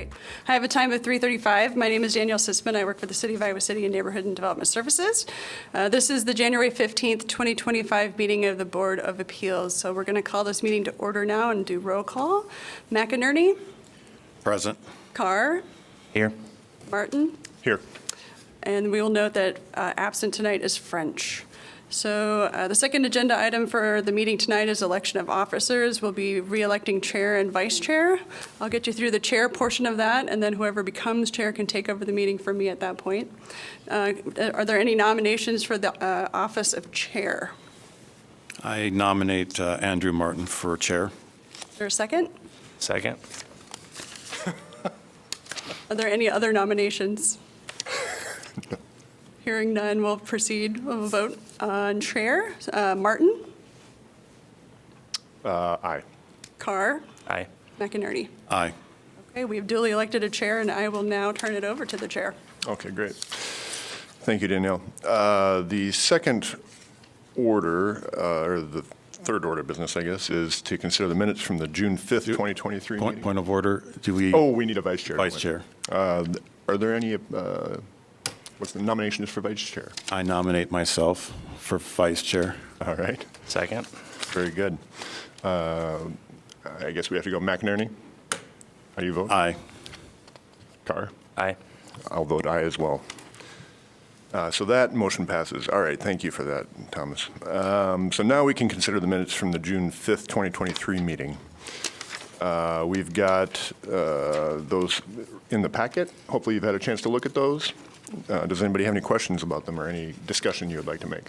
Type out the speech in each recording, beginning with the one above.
Great. I have a time of 3:35. My name is Danielle Sisman. I work for the City of Iowa City in Neighborhood and Development Services. This is the January 15th, 2025 meeting of the Board of Appeals. So we're going to call this meeting to order now and do roll call. McInerney. Present. Carr. Here. Martin. Here. And we will note that absent tonight is French. So the second agenda item for the meeting tonight is election of officers. We'll be re-electing chair and vice chair. I'll get you through the chair portion of that, and then whoever becomes chair can take over the meeting from me at that point. Are there any nominations for the office of chair? I nominate Andrew Martin for chair. Is there a second? Second. Are there any other nominations? Hearing none, we'll proceed. We'll vote on chair. Martin? Aye. Carr? Aye. McInerney? Aye. Okay, we have duly elected a chair, and I will now turn it over to the chair. Okay, great. Thank you, Danielle. The second order, or the third order of business, I guess, is to consider the minutes from the June 5th, 2023 meeting. Point of order. Do we? Oh, we need a vice chair. Vice chair. Are there any, what's the nomination is for vice chair? I nominate myself for vice chair. All right, Second. very good. I guess we have to go McInerney. How do you vote? Aye. Carr? Aye. I'll vote aye as well. So that motion passes. All right, thank you for that, Thomas. So now we can consider the minutes from the June 5th, 2023 meeting. We've got those in the packet. Hopefully you've had a chance to look at those. Does anybody have any questions about them or any discussion you would like to make?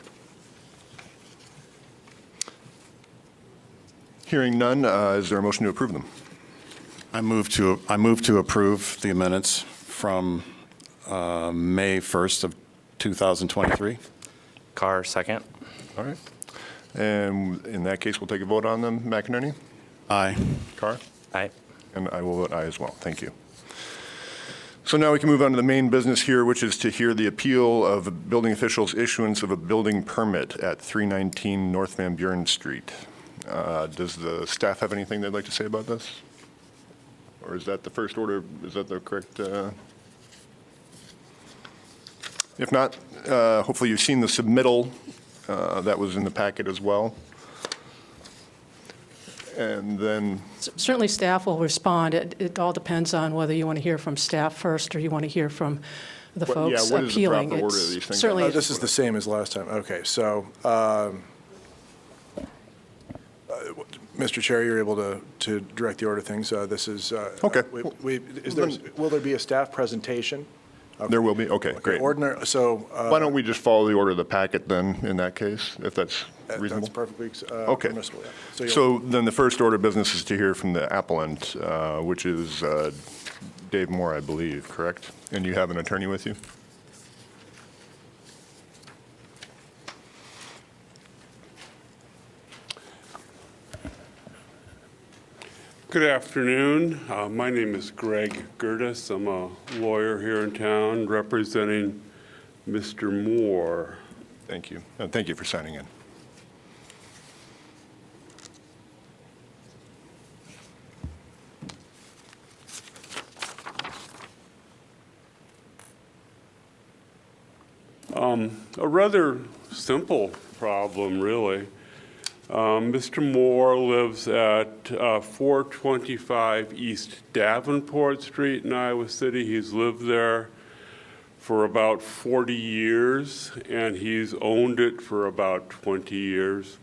Hearing none, is there a motion to approve them? I move to approve the minutes from May 1st of 2023. Carr, second. All right. And in that case, we'll take a vote on them. McInerney? Aye. Carr? Aye. And I will vote aye as well. Thank you. So now we can move on to the main business here, which is to hear the appeal of building officials' issuance of a building permit at 319 North Van Buren Street. Does the staff have anything they'd like to say about this? Or is that the first order? Is that the correct? If not, hopefully you've seen the submittal that was in the packet as well. And then, Certainly, staff will respond. It all depends on whether you want to hear from staff first or you want to hear from the folks what is the appealing. proper order of these things? Certainly, This is the same as last time. Okay, so, Mr. Chair, you're able to direct the order of things. This is. Okay. Will there be a staff presentation? there will be, okay, great. So. Why don't we just follow the order of the packet then, in that case, if that's reasonable? That's perfectly Okay. permissible, yeah. So then the first order of business is to hear from the appellant, which is Dave Moore, I believe, correct? And you have an attorney with you? Good afternoon. My name is Greg Gertis. I'm a lawyer here in town representing Mr. Moore. Thank you. And thank you for signing in. A rather simple problem, really. Mr. Moore lives at 425 East Davenport Street in Iowa City. He's lived there for about 40 years, and he's owned it for about 20 years.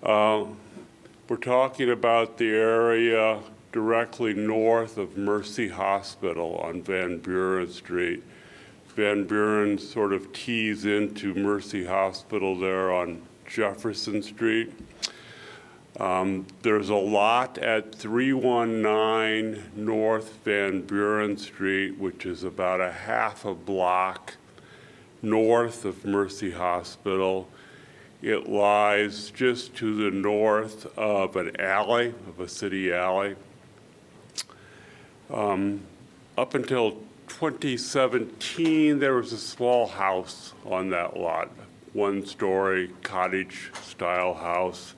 We're talking about the area directly north of Mercy Hospital on Van Buren Street. Van Buren sort of tees into Mercy Hospital there on Jefferson Street. There's a lot at 319 North Van Buren Street, which is about a half a block north of Mercy Hospital. It lies just to the north of an alley, of a city alley. Up until 2017, there was a small house on that lot, one-story cottage-style house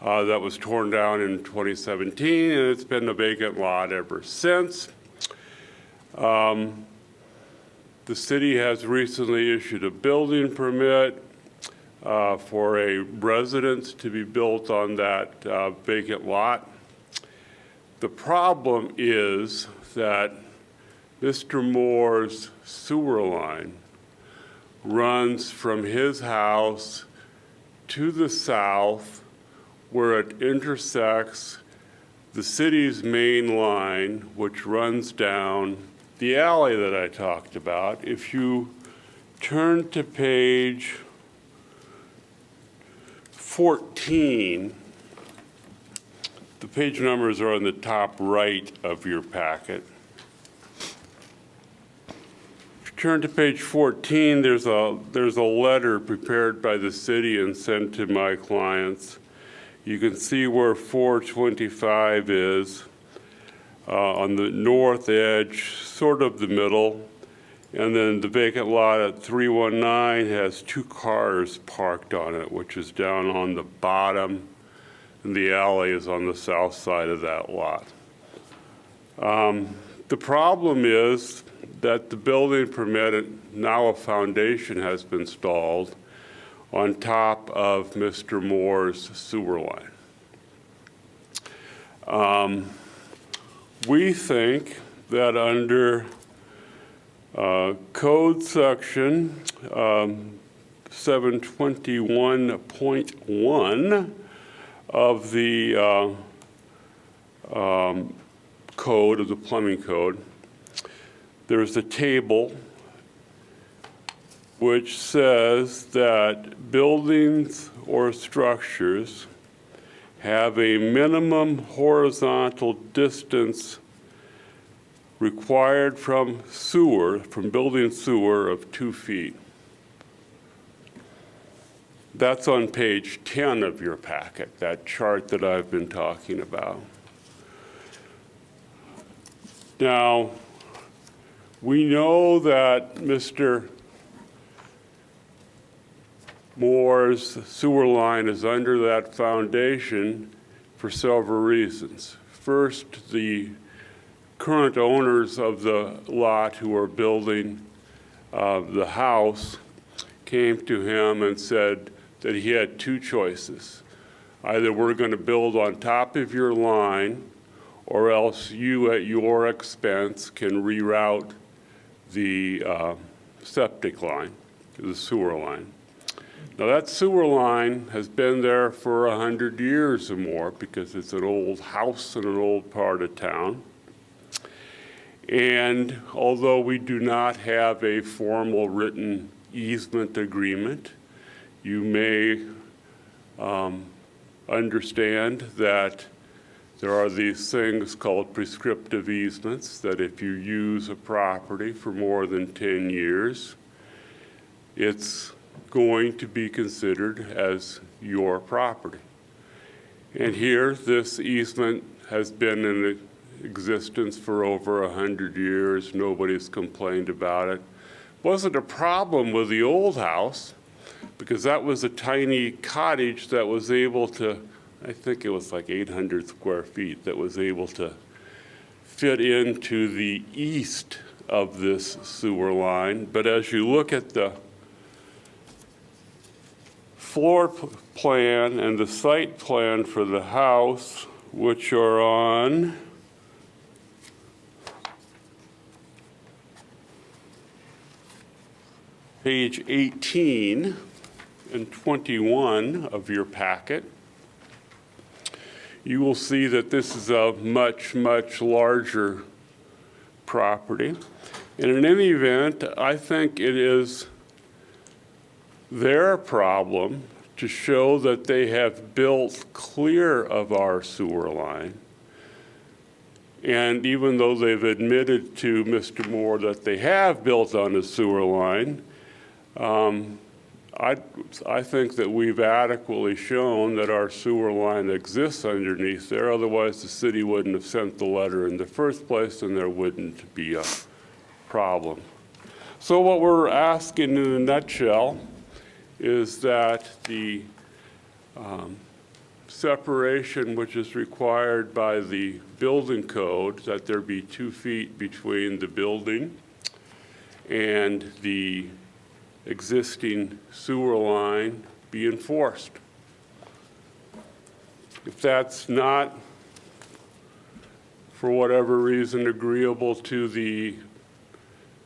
that was torn down in 2017, and it's been a vacant lot ever since. The city has recently issued a building permit for a residence to be built on that vacant lot. The problem is that Mr. Moore's sewer line runs from his house to the south where it intersects the city's main line, which runs down the alley that I talked about. If you turn to page 14, the page numbers are on the top right of your packet. If you turn to page 14, there's a letter prepared by the city and sent to my clients. You can see where 425 is on the north edge, sort of the middle. And then the vacant lot at 319 has 2 cars parked on it, which is down on the bottom, and the alley is on the south side of that lot. The problem is that the building permit, now a foundation has been installed on top of Mr. Moore's sewer line. We think that under Code Section 721.1 of the code, of the plumbing code, there's a table which says that buildings or structures have a minimum horizontal distance required from building sewer of 2 feet. That's on page 10 of your packet, that chart that I've been talking about. Now, we know that Mr. Moore's sewer line is under that foundation for several reasons. First, the current owners of the lot who are building the house came to him and said that he had 2 choices. Either we're going to build on top of your line, or else you at your expense can reroute the septic line, the sewer line. Now that sewer line has been there for 100 years or more because it's an old house in an old part of town. And although we do not have a formal written easement agreement, you may understand that there are these things called prescriptive easements, that if you use a property for more than 10 years, it's going to be considered as your property. And here, this easement has been in existence for over 100 years. Nobody's complained about it. Wasn't a problem with the old house because that was a tiny cottage that was able to, I think it was like 800 square feet, that was able to fit into the east of this sewer line. But as you look at the floor plan and the site plan for the house, which are on page 18 and 21 of your packet, you will see that this is a much, much larger property. And in any event, I think it is their problem to show that they have built clear of our sewer line. And even though they've admitted to Mr. Moore that they have built on a sewer line, I think that we've adequately shown that our sewer line exists underneath there. Otherwise, the city wouldn't have sent the letter in the first place, and there wouldn't be a problem. So what we're asking in a nutshell is that the separation which is required by the building code, that there be 2 feet between the building and the existing sewer line, be enforced. If that's not, for whatever reason, agreeable to the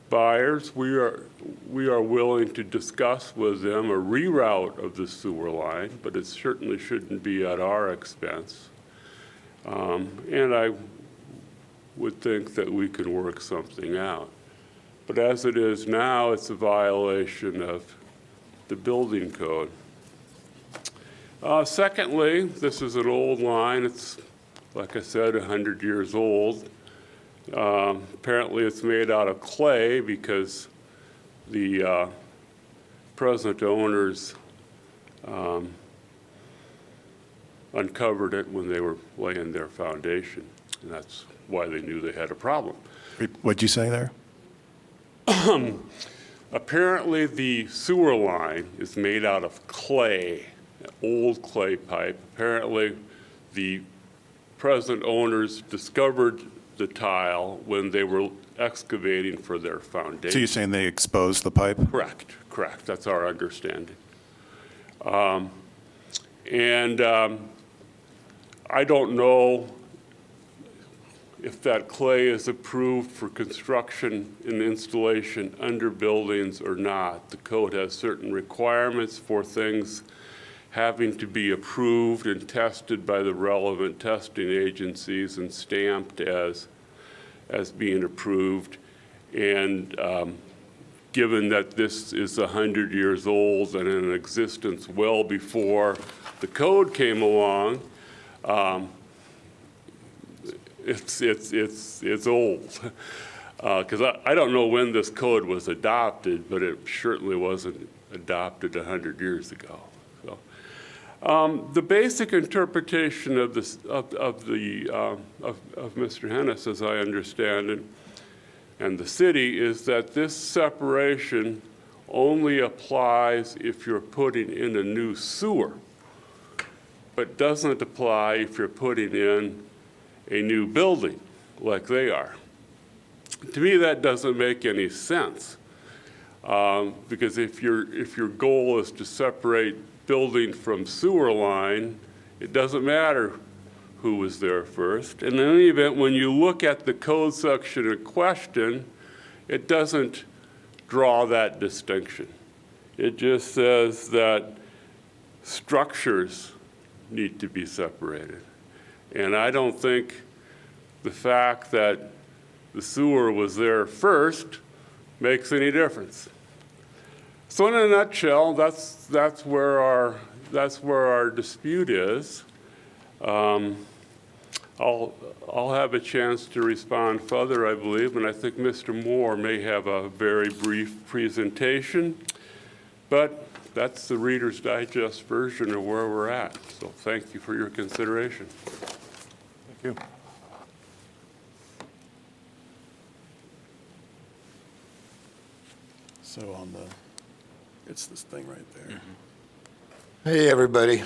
buyers, we are willing to discuss with them a reroute of the sewer line, but it certainly shouldn't be at our expense. And I would think that we could work something out. But as it is now, it's a violation of the building code. Secondly, this is an old line. It's, like I said, 100 years old. Apparently it's made out of clay because the present owners uncovered it when they were laying their foundation, and that's why they knew they had a problem. What'd you say there? Apparently the sewer line is made out of clay, old clay pipe. Apparently the present owners discovered the tile when they were excavating for their foundation. So you're saying they exposed the pipe? Correct. That's our understanding. I don't know if that clay is approved for construction and installation under buildings or not. The code has certain requirements for things having to be approved and tested by the relevant testing agencies and stamped as being approved. And given that this is 100 years old and in existence well before the code came along, it's old. Because I don't know when this code was adopted, but it certainly wasn't adopted 100 years ago. So, the basic interpretation of this of Mr. Hennis, as I understand it, and the city, is that this separation only applies if you're putting in a new sewer, but doesn't apply if you're putting in a new building like they are. To me, that doesn't make any sense, because if your goal is to separate building from sewer line, it doesn't matter who was there first. And in any event, when you look at the code section in question, it doesn't draw that distinction. It just says that structures need to be separated. And I don't think the fact that the sewer was there first makes any difference. So in a nutshell, that's where our dispute is. I'll have a chance to respond further, I believe, and I think Mr. Moore may have a very brief presentation, but that's the Reader's Digest version of where we're at. So thank you for your consideration. Thank you. So on the, it's this thing right there. Hey, everybody.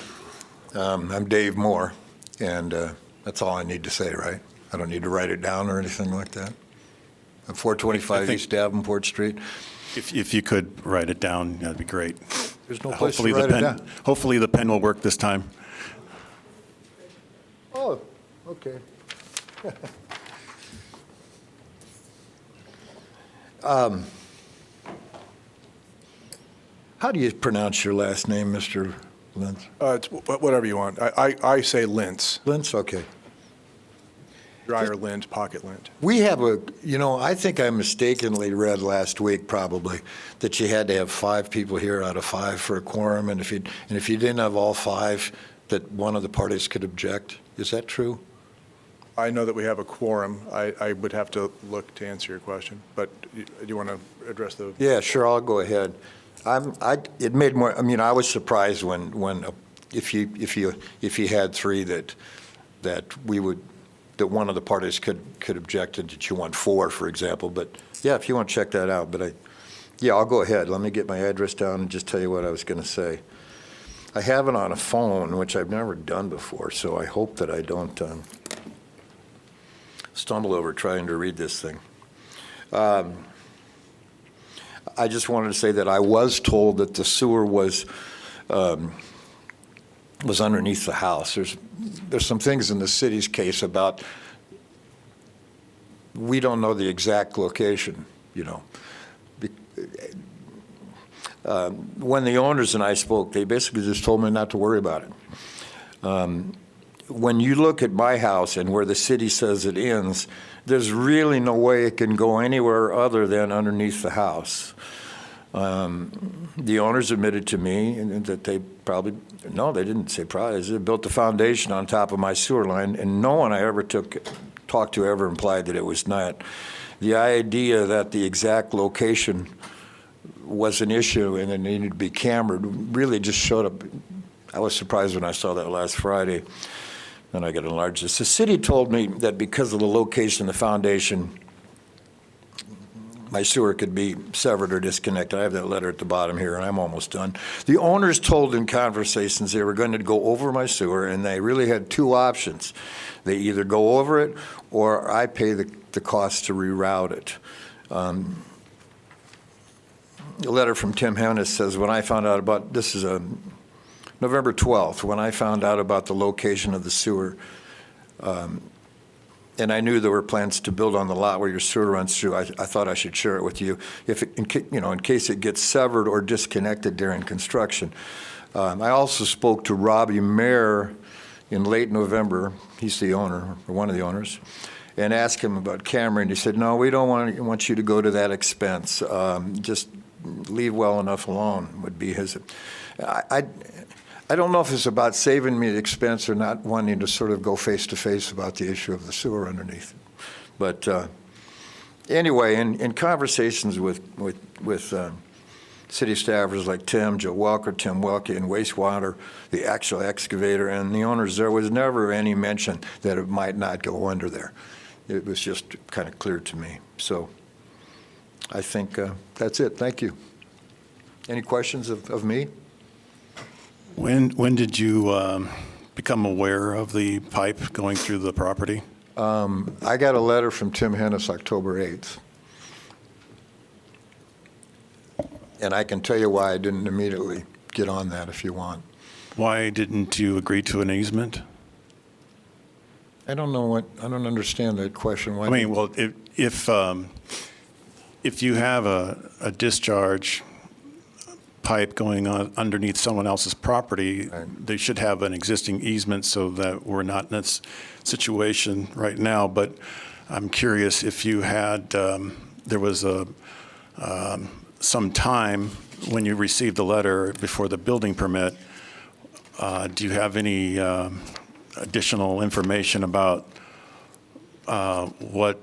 I'm Dave Moore, and that's all I need to say, right? I don't need to write it down or anything like that? 425 East Davenport Street. If you could write it down, that'd be great. There's no place to Hopefully the write it pen, down. hopefully the pen will work this time. Oh, okay. How do you pronounce your last name, Mr. Lintz? It's whatever you want. I say Lintz, Lintz, okay. dryer lint, pocket lint. We have I think I mistakenly read last week probably that you had to have 5 people here out of 5 for a quorum, and if you didn't have all 5, that one of the parties could object. Is that true? I know that we have a quorum. I would have to look to answer your question, but do you want to address the? Yeah, sure, I'll go ahead. It made more, I was surprised when if you had 3 that one of the parties could object and that you want 4, for example. But yeah, if you want to check that out. But I'll go ahead. Let me get my address down and just tell you what I was going to say. I have it on a phone, which I've never done before, so I hope that I don't stumble over trying to read this thing. I just wanted to say that I was told that the sewer was underneath the house. There's some things in the city's case about, we don't know the exact location, you know. When the owners and I spoke, they basically just told me not to worry about it. When you look at my house and where the city says it ends, there's really no way it can go anywhere other than underneath the house. The owners admitted to me that they probably, no, they didn't say probably, they built the foundation on top of my sewer line, and no one I ever talked to ever implied that it was not. The idea that the exact location was an issue and it needed to be cambered really just showed up. I was surprised when I saw that last Friday, and I got enlarged this. The city told me that because of the location of the foundation, my sewer could be severed or disconnected. I have that letter at the bottom here, and I'm almost done. The owners told in conversations they were going to go over my sewer, and they really had two options. They either go over it, or I pay the cost to reroute it. A letter from Tim Hennis says, when I found out about, this is November 12th, when I found out about the location of the sewer, and I knew there were plans to build on the lot where your sewer runs through, I thought I should share it with you, in case it gets severed or disconnected during construction. I also spoke to Robbie Mayer in late November. He's the owner, or one of the owners, and asked him about Cameron. He said, no, we don't want you to go to that expense. Just leave well enough alone would be his. I don't know if it's about saving me the expense or not wanting to sort of go face to face about the issue of the sewer underneath. But anyway, in conversations with city staffers like Tim, Joe Welker, Tim Welke, and Wastewater, the actual excavator, and the owners, there was never any mention that it might not go under there. It was just kind of clear to me. So I think that's it. Thank you. Any questions of me? When did you become aware of the pipe going through the property? I got a letter from Tim Hennis October 8th. And I can tell you why I didn't immediately get on that if you want. Why didn't you agree to an easement? I don't understand that question. Why I mean, well, if you have a discharge pipe going on underneath someone else's property, Right. They should have an existing easement so that we're not in this situation right now. But I'm curious if you had, there was some time when you received the letter before the building permit. Do you have any additional information about what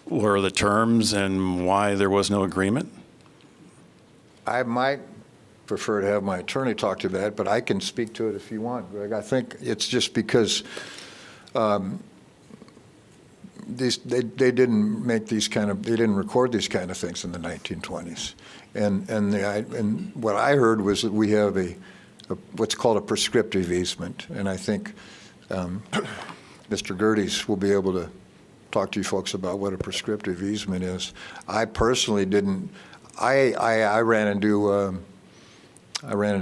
were the terms and why there was no agreement? I might prefer to have my attorney talk to that, but I can speak to it if you want, Greg. I think it's just because they didn't make these kind of, they didn't record these kind of things in the 1920s. And what I heard was that we have what's called a prescriptive easement, and I think Mr. Gerdes will be able to talk to you folks about what a prescriptive easement is. I personally didn't. I ran into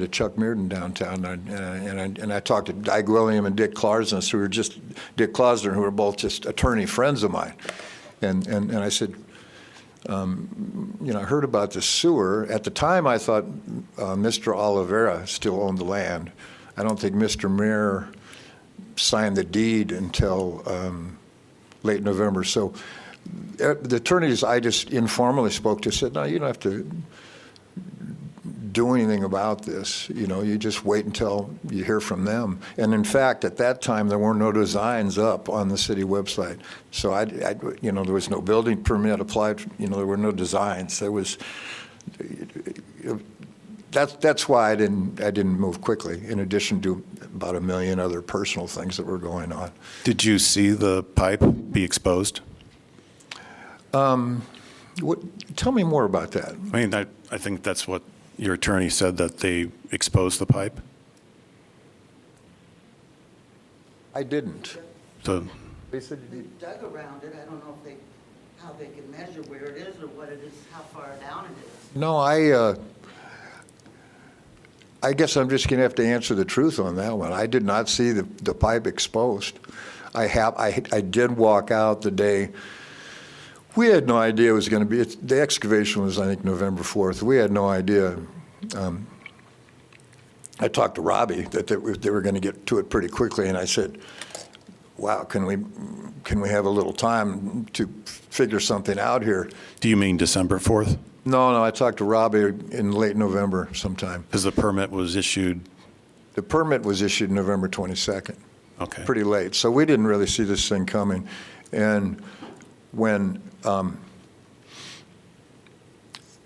Chuck Mearden downtown, and I talked to Dyke William and Dick Klausner, who were both just attorney friends of mine, and I said, I heard about the sewer. At the time, I thought Mr. Oliveira still owned the land. I don't think Mr. Mayer signed the deed until late November. So the attorneys I just informally spoke to said, no, you don't have to do anything about this. You just wait until you hear from them. And in fact, at that time, there were no designs up on the city website. So there was no building permit applied. There were no designs. That's why I didn't move quickly, in addition to about a million other personal things that were going on. Did you see the pipe be exposed? Tell me more about that. I mean, I think that's what your attorney said, that they exposed the pipe. I didn't. So, They said They dug around it, I don't know if they, how they can measure where it is or what it is, how far down it is. No, I guess I'm just going to have to answer the truth on that one. I did not see the pipe exposed. I did walk out the day. We had no idea it was going to be, the excavation was, I think, November 4th. We had no idea. I talked to Robbie that they were going to get to it pretty quickly, and I said, wow, can we have a little time to figure something out here? do you mean December 4th? No, I talked to Robbie in late November sometime. Because the permit was issued, The permit was issued November 22nd, okay. pretty late. So we didn't really see this thing coming. And when,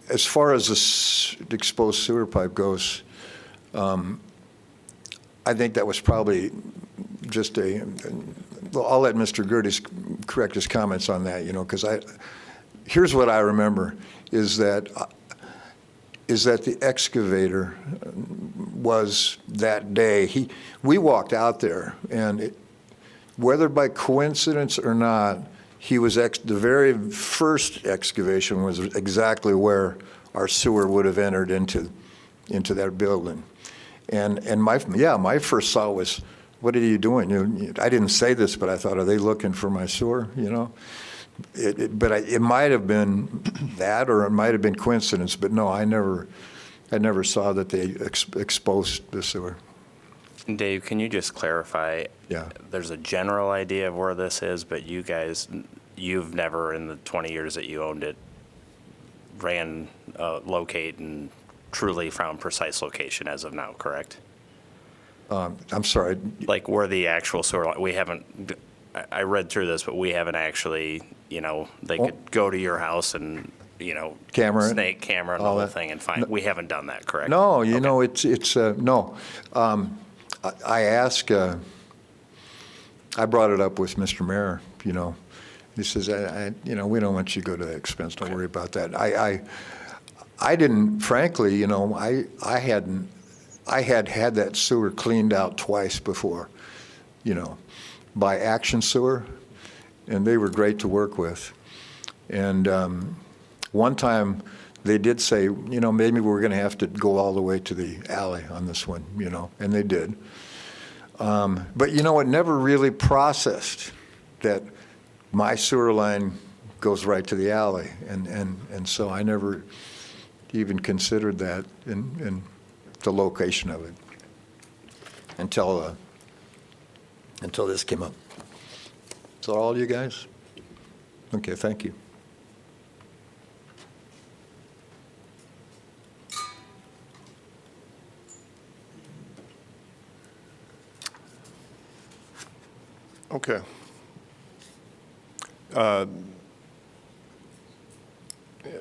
as far as the exposed sewer pipe goes, I think that was probably just well, I'll let Mr. Gerdes correct his comments on that, because here's what I remember, is that the excavator was that day, we walked out there, and whether by coincidence or not, he was, the very first excavation was exactly where our sewer would have entered into that building. And my first thought was, what are you doing? I didn't say this, but I thought, are they looking for my sewer, But it might have been that, or it might have been coincidence, but no, I never saw that they exposed the sewer. Dave, can you just clarify? Yeah. There's a general idea of where this is, but you guys, you've never, in the 20 years that you owned it, locate and truly found precise location as of now, correct? I'm sorry. Like where the actual sewer, we haven't, I read through this, but we haven't actually, they could go to your house and, Camera it, snake camera and the all whole that. thing and find, we haven't done that, correct? No, Okay. it's no. I asked, I brought it up with Mr. Mayor, He says, we don't want you to go to that expense, don't worry about that. I didn't, frankly, I had that sewer cleaned out twice before, by Action Sewer, and they were great to work with. And one time, they did say, maybe we're going to have to go all the way to the alley on this one, and they did. But, it never really processed that my sewer line goes right to the alley, and so I never even considered that in the location of it until this came up. Is that all, you guys? Okay, thank you. Okay.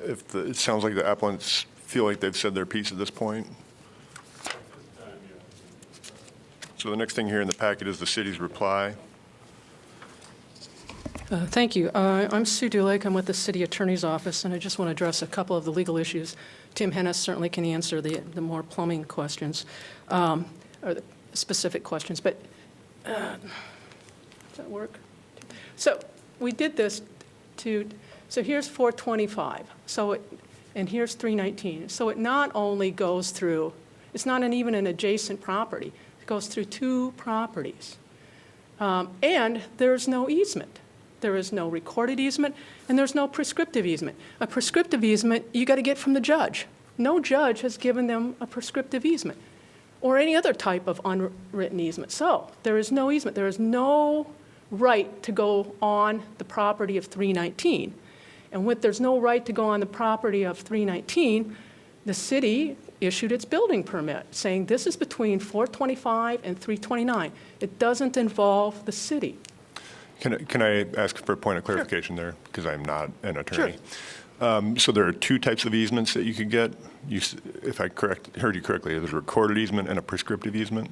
It sounds like the applicants feel like they've said their piece at this point. So the next thing here in the packet is the city's reply. Thank you. I'm Sue Dulake. I'm with the City Attorney's Office, and I just want to address a couple of the legal issues. Tim Hennis certainly can answer the more plumbing questions, or the specific questions, but does that work? So we did this so here's 425, and here's 319. So it not only goes through, it's not even an adjacent property, it goes through two properties. And there's no easement. There is no recorded easement, and there's no prescriptive easement. A prescriptive easement, you got to get from the judge. No judge has given them a prescriptive easement or any other type of unwritten easement. So there is no easement. There is no right to go on the property of 319. And with there's no right to go on the property of 319, the city issued its building permit saying this is between 425 and 329. It doesn't involve the city. Can I ask for a point of clarification there? Because I'm not an attorney. So there are two types of easements that you could get. If I heard you correctly, there's a recorded easement and a prescriptive easement?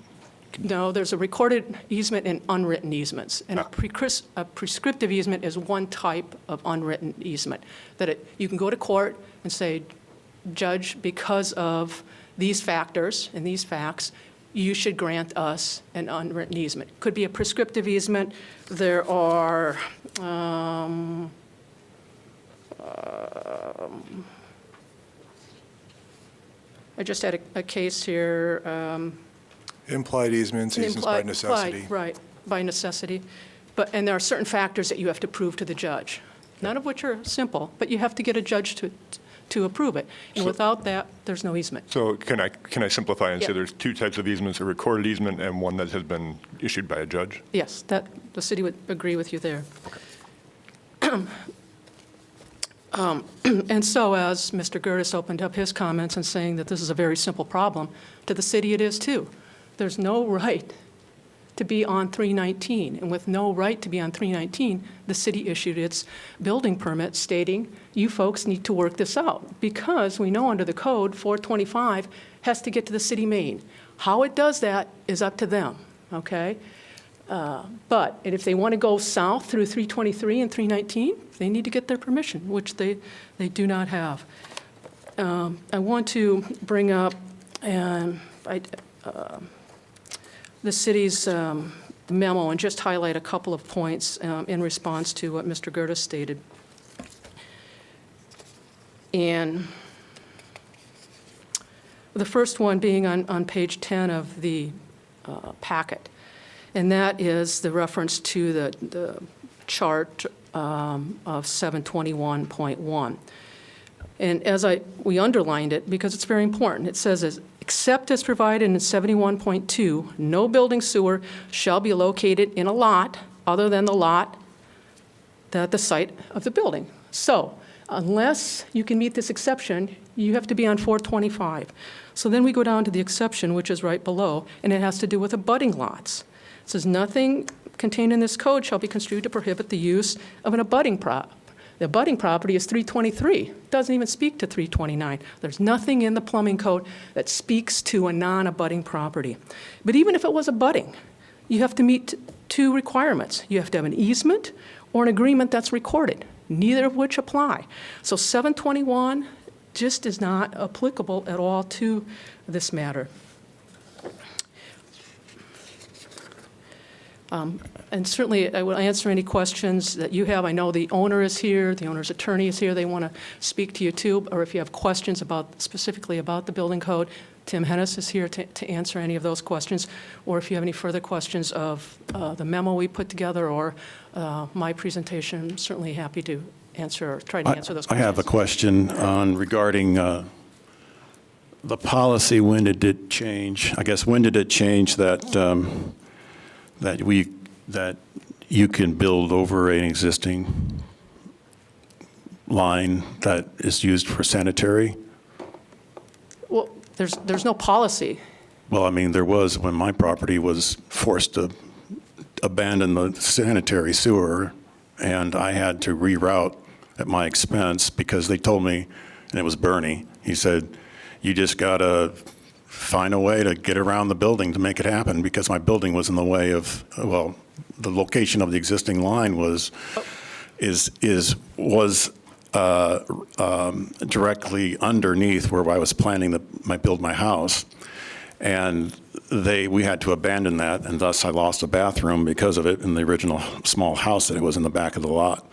No, there's a recorded easement and unwritten easements. And a prescriptive easement is one type of unwritten easement. You can go to court and say, Judge, because of these factors and these facts, you should grant us an unwritten easement. Could be a prescriptive easement. There are, I just had a case here. Implied easements, easements by necessity. Right, by necessity. And there are certain factors that you have to prove to the judge, none of which are simple, but you have to get a judge to approve it. And without that, there's no easement. So can I simplify and say Yeah. there's two types of easements, a recorded easement and one that has been issued by a judge? Yes, the city would agree with you there. And so, as Mr. Gertis opened up his comments and saying that this is a very simple problem, to the city it is too. There's no right to be on 319, and with no right to be on 319, the city issued its building permit stating, you folks need to work this out, because we know under the code, 425 has to get to the city main. How it does that is up to them, okay? But if they want to go south through 323 and 319, they need to get their permission, which they do not have. I want to bring up the city's memo and just highlight a couple of points in response to what Mr. Gertis stated. And the first one being on page 10 of the packet, and that is the reference to the chart of 721.1. And as we underlined it, because it's very important, it says, except as provided in 71.2, no building sewer shall be located in a lot other than the lot at the site of the building. So unless you can meet this exception, you have to be on 425. So then we go down to the exception, which is right below, and it has to do with abutting lots. It says, nothing contained in this code shall be construed to prohibit the use of an abutting prop. The abutting property is 323. It doesn't even speak to 329. There's nothing in the plumbing code that speaks to a non-abutting property. But even if it was abutting, you have to meet two requirements. You have to have an easement or an agreement that's recorded, neither of which apply. So 721 just is not applicable at all to this matter. And certainly, I will answer any questions that you have. I know the owner is here, the owner's attorney is here. They want to speak to you too. Or if you have questions specifically about the building code, Tim Hennis is here to answer any of those questions. Or if you have any further questions of the memo we put together or my presentation, I'm certainly happy to answer or try to answer those I questions. have a question regarding the policy. When did it change? I guess, when did it change that that you can build over an existing line that is used for sanitary? Well, there's no policy. Well, I mean, there was when my property was forced to abandon the sanitary sewer, and I had to reroute at my expense because they told me, and it was Bernie, he said, you just got to find a way to get around the building to make it happen, because my building was in the way of, well, the location of the existing line was directly underneath where I was planning to build my house, and we had to abandon that, and thus I lost a bathroom because of it in the original small house that it was in the back of the lot.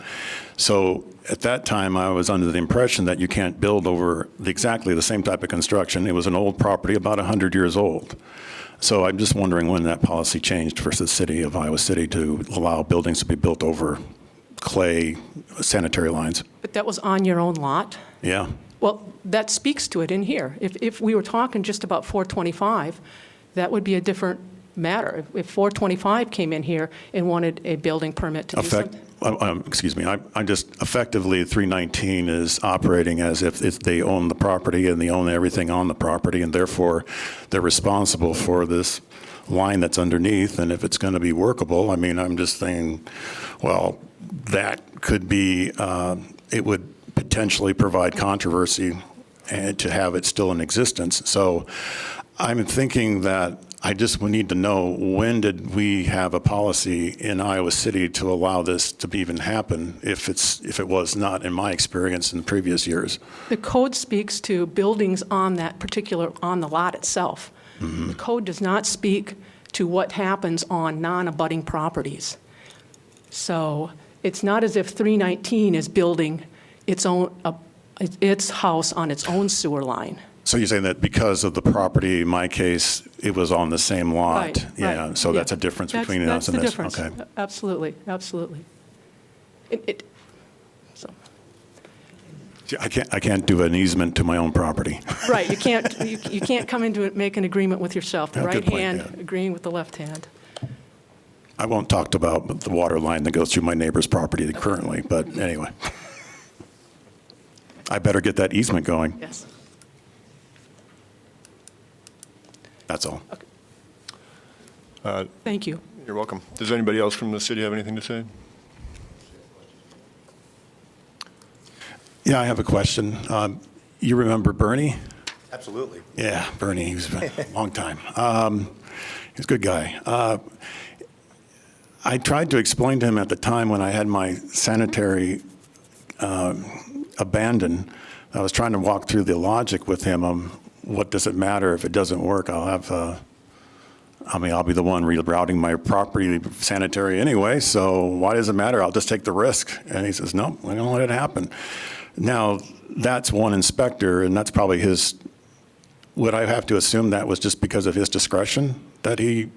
So at that time, I was under the impression that you can't build over exactly the same type of construction. It was an old property, about 100 years old. So I'm just wondering when that policy changed for the city of Iowa City to allow buildings to be built over clay sanitary lines. But that was on your own lot? Yeah. Well, that speaks to it in here. If we were talking just about 425, that would be a different matter. If 425 came in here and wanted a building permit to do something. Excuse me, I'm just, effectively, 319 is operating as if they own the property and they own everything on the property, and therefore they're responsible for this line that's underneath, and if it's going to be workable, I mean, I'm just saying, well, that could be, it would potentially provide controversy and to have it still in existence. So I'm thinking that I just would need to know, when did we have a policy in Iowa City to allow this to even happen if it was not, in my experience, in previous years? The code speaks to buildings on that particular, on the lot itself. The code does not speak to what happens on non-abutting properties. So it's not as if 319 is building its house on its own sewer line. So you're saying that because of the property, in my case, it was on the same lot? Right, Yeah, right, so that's yeah. a difference That's- between us and this? That's the difference. Okay. Absolutely, absolutely. So, I can't do an easement to my own property. right, you can't come into it, make an agreement with yourself, the Yeah, right good point, hand yeah. agreeing with the left hand. I won't talk about the water line that goes through my neighbor's property currently, but anyway. I better get that easement going. Yes. That's all. Thank you. You're welcome. Does anybody else from the city have anything to say? Yeah, I have a question. You remember Bernie? Absolutely. Yeah, Bernie, he was a long time. He's a good guy. I tried to explain to him at the time when I had my sanitary abandoned. I was trying to walk through the logic with him. What does it matter if it doesn't work? I'll be the one rerouting my property sanitary anyway, so why does it matter? I'll just take the risk. And he says, no, we're going to let it happen. Now, that's one inspector, and that's probably his, would I have to assume that was just because of his discretion that he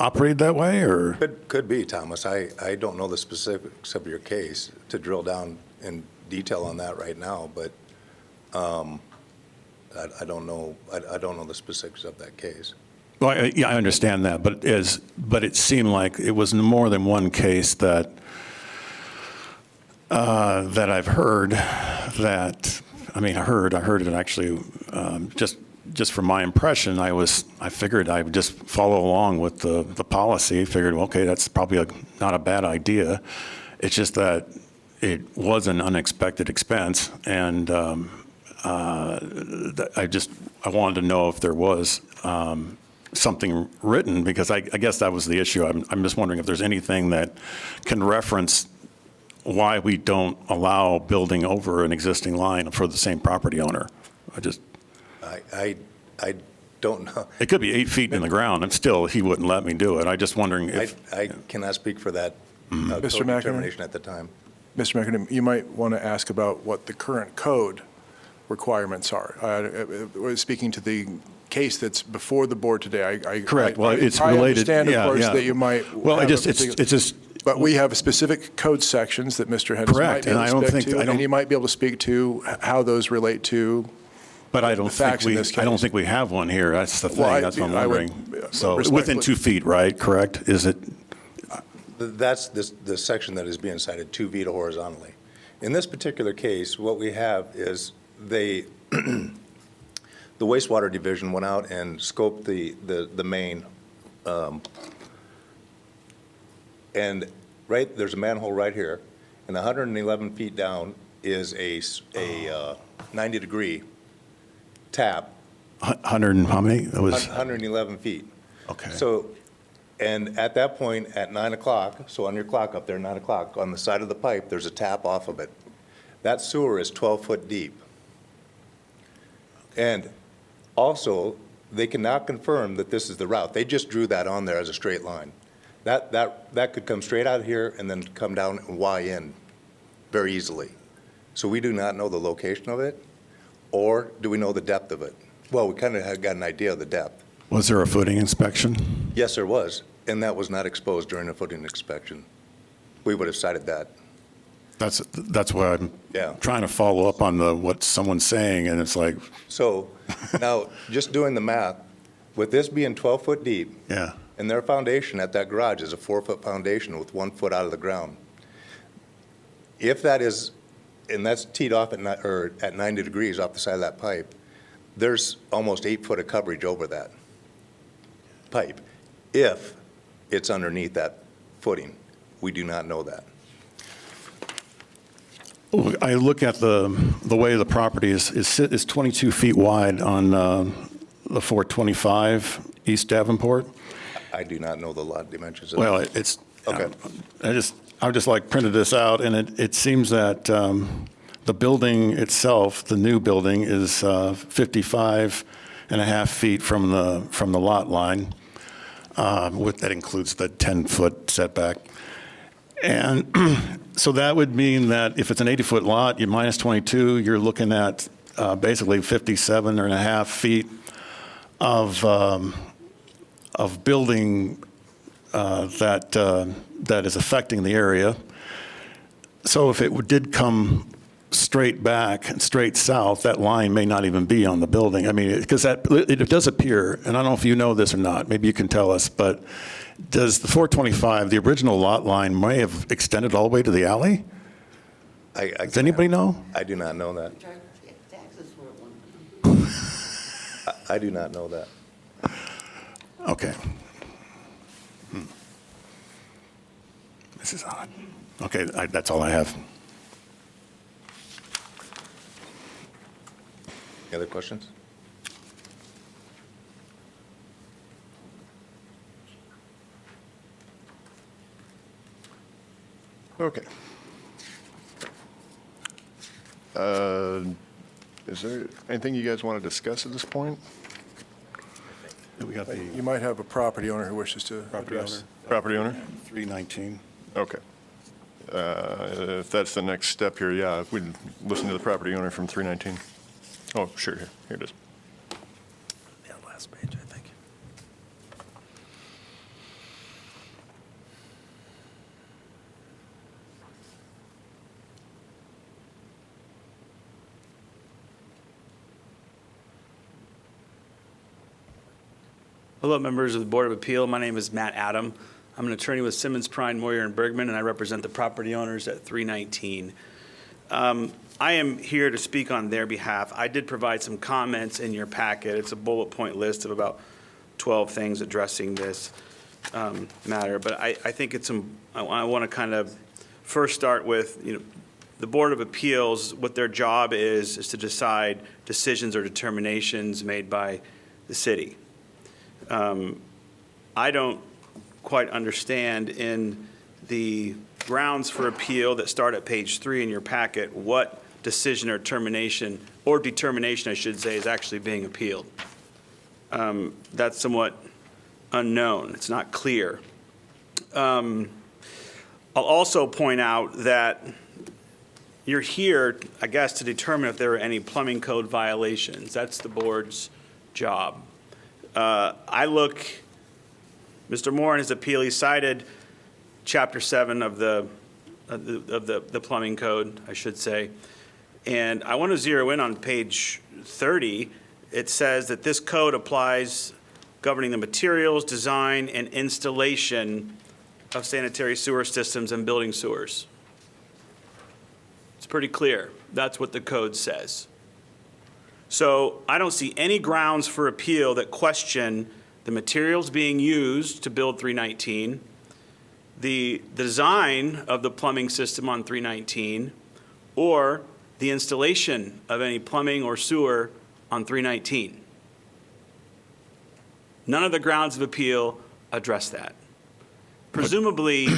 operated that way, or? Could be, Thomas. I don't know the specifics of your case to drill down in detail on that right now, but I don't know. I don't know the specifics of that case. Well, yeah, I understand that, but it seemed like it was more than one case that I've heard that, I heard it actually, just from my impression, I figured I would just follow along with the policy, figured, well, okay, that's probably not a bad idea. It's just that it was an unexpected expense, and I wanted to know if there was something written, because I guess that was the issue. I'm just wondering if there's anything that can reference why we don't allow building over an existing line for the same property owner. I don't know. It could be 8 feet in the ground, and still, he wouldn't let me do it. I'm just wondering if, I cannot speak for that code Mr. McInerney? determination at the time. Mr. McInerney, you might want to ask about what the current code requirements are. Speaking to the case that's before the board today, correct, well, it's I related. understand, of yeah, course, yeah. that you might. Well, have it's a particular- just, But we have specific code sections that Mr. Hennis might Correct, be able and I to don't speak think- to, I don't- and he might be able to speak to how those relate to. but I the don't facts think in this I don't case. think we have one here. That's the thing, Well, that's what I'm I would, wondering. So, respectfully- within 2 feet, right, correct? Is it? That's the section that is being cited 2 feet horizontally. In this particular case, what we have is the wastewater division went out and scoped the main, and there's a manhole right here, and 111 feet down is a 90-degree tap. 100 and how many? It was, 111 feet. okay. So, and at that point, at 9 o'clock, so on your clock up there, 9 o'clock, on the side of the pipe, there's a tap off of it. That sewer is 12 foot deep. And also, they cannot confirm that this is the route. They just drew that on there as a straight line. That could come straight out of here and then come down and Y in very easily. So we do not know the location of it, or do we know the depth of it? Well, we kind of had got an idea of the depth. Was there a footing inspection? Yes, there was, and that was not exposed during the footing inspection. We would have cited that. That's why I'm Yeah. trying to follow up on what someone's saying, and it's like, So now, just doing the math, with this being 12 foot deep, yeah. and their foundation at that garage is a 4-foot foundation with 1 foot out of the ground. If that is, and that's teed off at 90 degrees off the side of that pipe, there's almost 8 foot of coverage over that pipe, if it's underneath that footing. We do not know that. I look at the way the property is 22 feet wide on the 425 East Davenport. I do not know the lot dimensions of Well, that. it's, Okay. I just like printed this out, and it seems that the building itself, the new building, is 55 and a half feet from the lot line. That includes the 10-foot setback. And so that would mean that if it's an 80-foot lot, you're minus 22, you're looking at basically 57 and a half feet of building that is affecting the area. So if it did come straight back and straight south, that line may not even be on the building. I mean, because it does appear, and I don't know if you know this or not, maybe you can tell us, but does the 425, the original lot line, may have extended all the way to the alley? Does anybody know? I do not know that. Charge taxes for it one. I do not know that. Okay. This is odd. Okay, that's all I have. Any other questions? Okay. Is there anything you guys want to discuss at this point? We got You might have a property owner who wishes to address. Property owner? 319. Okay. If that's the next step here, yeah, we'd listen to the property owner from 319. Oh, sure, here it is. Yeah, last page, I think. Hello, members of the Board of Appeal. My name is Matt Adam. I'm an attorney with Simmons, Prine, Moyer, and Bergman, and I represent the property owners at 319. I am here to speak on their behalf. I did provide some comments in your packet. It's a bullet point list of about 12 things addressing this matter. But I think I want to kind of first start with, the Board of Appeals, what their job is to decide decisions or determinations made by the city. I don't quite understand in the grounds for appeal that start at page 3 in your packet what decision or determination, I should say, is actually being appealed. That's somewhat unknown. It's not clear. I'll also point out that you're here, I guess, to determine if there are any plumbing code violations. That's the board's job. Mr. Moore in his appeal, he cited Chapter 7 of the plumbing code, I should say. And I want to zero in on page 30. It says that this code applies governing the materials, design, and installation of sanitary sewer systems and building sewers. It's pretty clear. That's what the code says. So I don't see any grounds for appeal that question the materials being used to build 319, the design of the plumbing system on 319, or the installation of any plumbing or sewer on 319. None of the grounds of appeal address that. Presumably,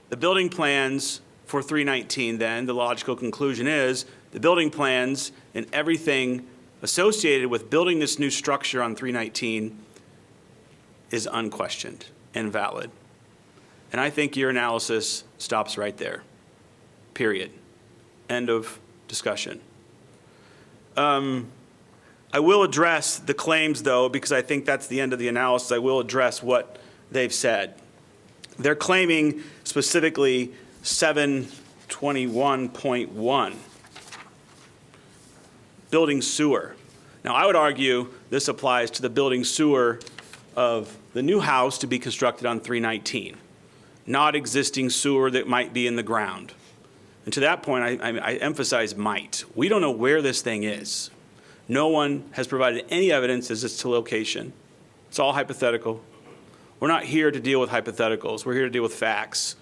the building plans for 319 then, the logical conclusion is, the building plans and everything associated with building this new structure on 319 is unquestioned and valid. And I think your analysis stops right there. Period. End of discussion. I will address the claims, though, because I think that's the end of the analysis. I will address what they've said. They're claiming specifically 721.1, building sewer. Now, I would argue this applies to the building sewer of the new house to be constructed on 319, not existing sewer that might be in the ground. And to that point, I emphasize might. We don't know where this thing is. No one has provided any evidence as to location. It's all hypothetical. We're not here to deal with hypotheticals. We're here to deal with facts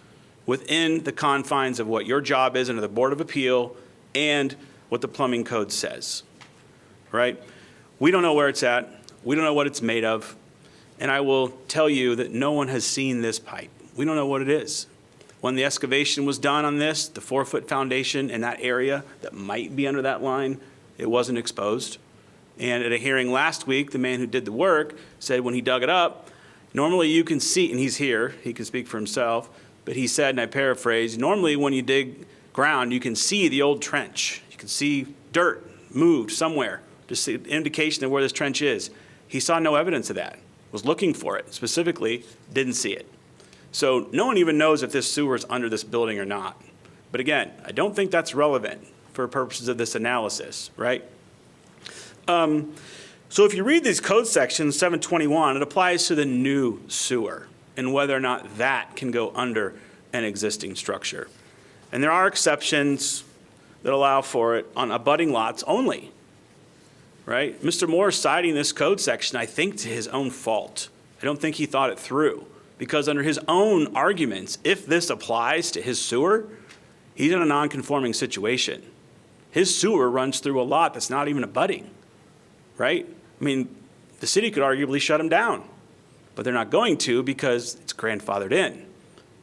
within the confines of what your job is under the Board of Appeal and what the plumbing code says, right? We don't know where it's at. We don't know what it's made of. And I will tell you that no one has seen this pipe. We don't know what it is. When the excavation was done on this, the 4-foot foundation in that area that might be under that line, it wasn't exposed. And at a hearing last week, the man who did the work said when he dug it up, normally you can see, and he's here, he can speak for himself, but he said, and I paraphrase, normally when you dig ground, you can see the old trench. You can see dirt moved somewhere, just an indication of where this trench is. He saw no evidence of that, was looking for it specifically, didn't see it. So no one even knows if this sewer is under this building or not. But again, I don't think that's relevant for purposes of this analysis, right? So if you read these code sections, 721, it applies to the new sewer and whether or not that can go under an existing structure. And there are exceptions that allow for it on abutting lots only, right? Mr. Moore is citing this code section, I think, to his own fault. I don't think he thought it through, because under his own arguments, if this applies to his sewer, he's in a non-conforming situation. His sewer runs through a lot that's not even abutting, right? I mean, the city could arguably shut him down, but they're not going to because it's grandfathered in,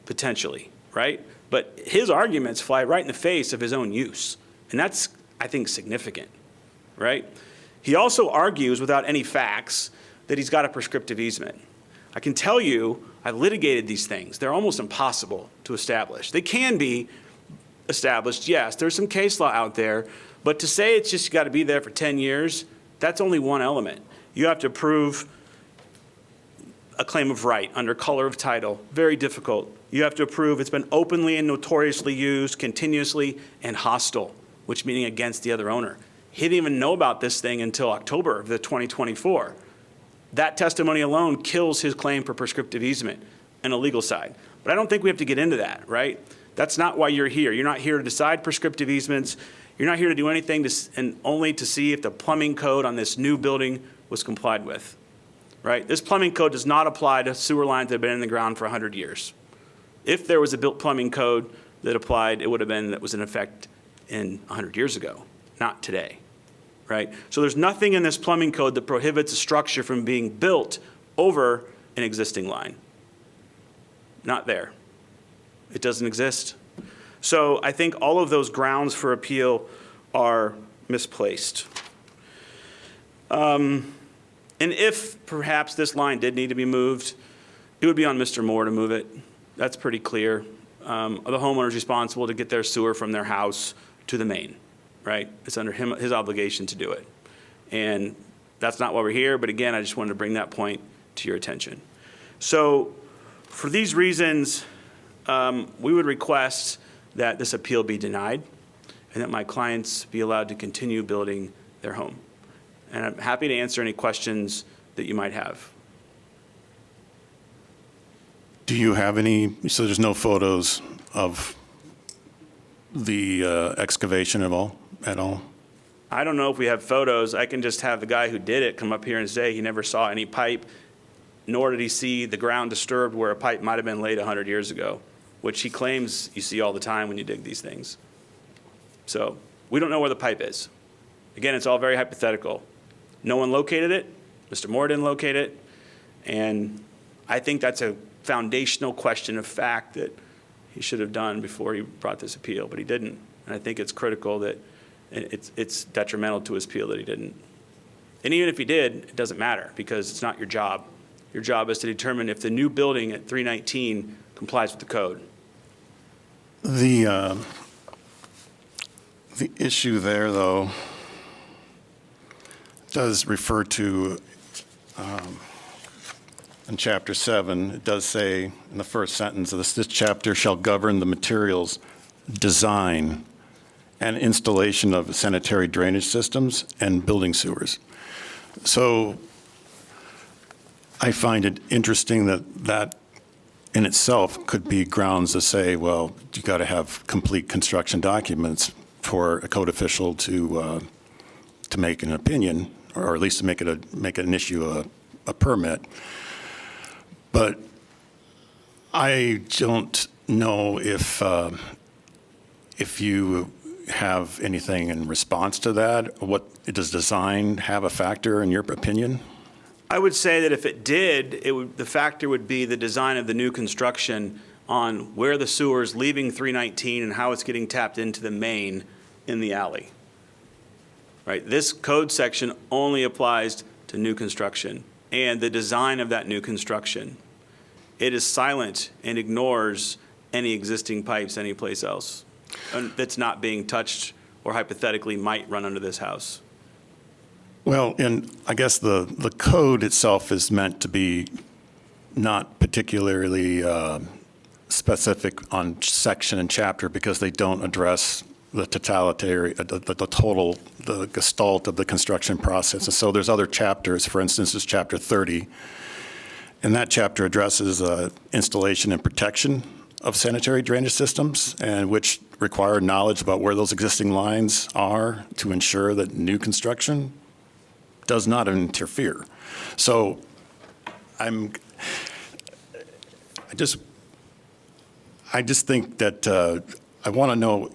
potentially, right? But his arguments fly right in the face of his own use, and that's, I think, significant, right? He also argues without any facts that he's got a prescriptive easement. I can tell you, I've litigated these things. They're almost impossible to establish. They can be established, yes. There's some case law out there, but to say it's just got to be there for 10 years, that's only one element. You have to prove a claim of right under color of title. Very difficult. You have to prove it's been openly and notoriously used, continuously, and hostile, which meaning against the other owner. He didn't even know about this thing until October of the 2024. That testimony alone kills his claim for prescriptive easement and a legal side. But I don't think we have to get into that, right? That's not why you're here. You're not here to decide prescriptive easements. You're not here to do anything and only to see if the plumbing code on this new building was complied with, right? This plumbing code does not apply to sewer lines that have been in the ground for 100 years. If there was a built plumbing code that applied, it would have been that was in effect in 100 years ago, not today, right? So there's nothing in this plumbing code that prohibits a structure from being built over an existing line. Not there. It doesn't exist. So I think all of those grounds for appeal are misplaced. And if perhaps this line did need to be moved, it would be on Mr. Moore to move it. That's pretty clear. The homeowner's responsible to get their sewer from their house to the main, right? It's under his obligation to do it. And that's not why we're here, but again, I just wanted to bring that point to your attention. So for these reasons, we would request that this appeal be denied and that my clients be allowed to continue building their home. And I'm happy to answer any questions that you might have. Do you have any, so there's no photos of the excavation at all? I don't know if we have photos. I can just have the guy who did it come up here and say he never saw any pipe, nor did he see the ground disturbed where a pipe might have been laid 100 years ago, which he claims you see all the time when you dig these things. So we don't know where the pipe is. Again, it's all very hypothetical. No one located it. Mr. Moore didn't locate it. And I think that's a foundational question of fact that he should have done before he brought this appeal, but he didn't. And I think it's critical that it's detrimental to his appeal that he didn't. And even if he did, it doesn't matter because it's not your job. Your job is to determine if the new building at 319 complies with the code. The issue there, though, does refer to, in Chapter 7, it does say in the first sentence of this chapter shall govern the materials, design, and installation of sanitary drainage systems and building sewers. So I find it interesting that in itself could be grounds to say, well, you got to have complete construction documents for a code official to make an opinion, or at least to make an issue a permit. But I don't know if you have anything in response to that. Does design have a factor in your opinion? I would say that if it did, the factor would be the design of the new construction on where the sewer is leaving 319 and how it's getting tapped into the main in the alley. right? This code section only applies to new construction and the design of that new construction. It is silent and ignores any existing pipes anyplace else that's not being touched or hypothetically might run under this house. Well, and I guess the code itself is meant to be not particularly specific on section and chapter because they don't address the totality, the gestalt of the construction process. And so there's other chapters, for instance, there's chapter 30, and that chapter addresses installation and protection of sanitary drainage systems, and which require knowledge about where those existing lines are to ensure that new construction does not interfere. So I just think that I want to know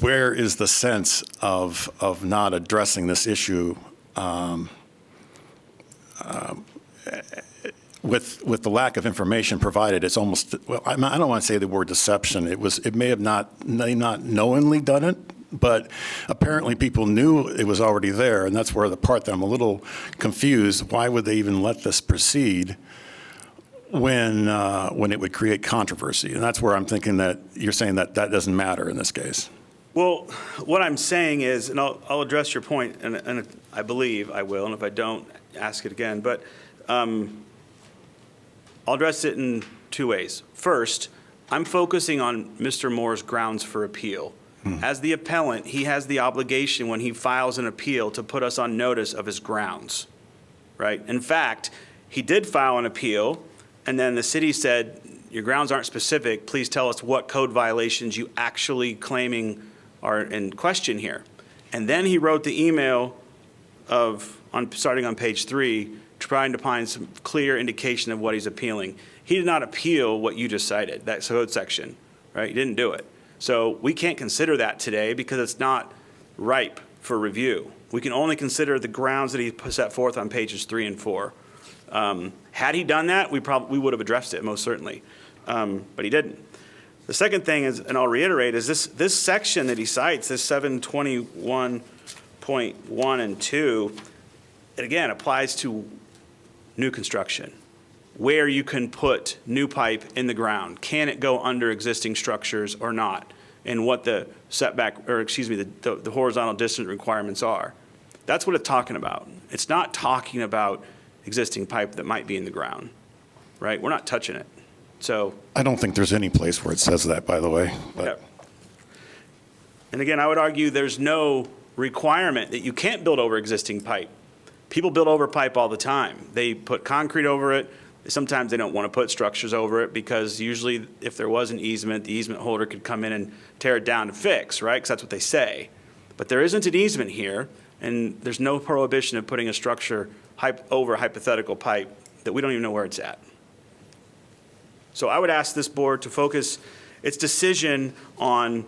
where is the sense of not addressing this issue with the lack of information provided. It's almost, well, I don't want to say the word deception. It may have not knowingly done it, but apparently people knew it was already there, and that's where the part that I'm a little confused. Why would they even let this proceed when it would create controversy? And that's where I'm thinking that you're saying that that doesn't matter in this case. Well, what I'm saying is, and I'll address your point, and I believe I will, and if I don't, ask it again, but I'll address it in two ways. First, I'm focusing on Mr. Moore's grounds for appeal. As the appellant, he has the obligation when he files an appeal to put us on notice of his grounds, right? In fact, he did file an appeal, and then the city said, your grounds aren't specific, please tell us what code violations you actually claiming are in question here. And then he wrote the email starting on page 3, trying to find some clear indication of what he's appealing. He did not appeal what you just cited, that code section, right? He didn't do it. So we can't consider that today because it's not ripe for review. We can only consider the grounds that he set forth on pages 3 and 4. Had he done that, we would have addressed it most certainly, but he didn't. The second thing is, and I'll reiterate, is this section that he cites, this 721.1 and 2, it again applies to new construction, where you can put new pipe in the ground. Can it go under existing structures or not? And what the setback, or excuse me, the horizontal distance requirements are. That's what it's talking about. It's not talking about existing pipe that might be in the ground, right? We're not touching it. So I don't think there's any place where it says that, by the way. But. Yeah. And again, I would argue there's no requirement that you can't build over existing pipe. People build over pipe all the time. They put concrete over it. Sometimes they don't want to put structures over it because usually if there was an easement, the easement holder could come in and tear it down to fix, right? Because that's what they say. But there isn't an easement here, and there's no prohibition of putting a structure over hypothetical pipe that we don't even know where it's at. So I would ask this board to focus its decision on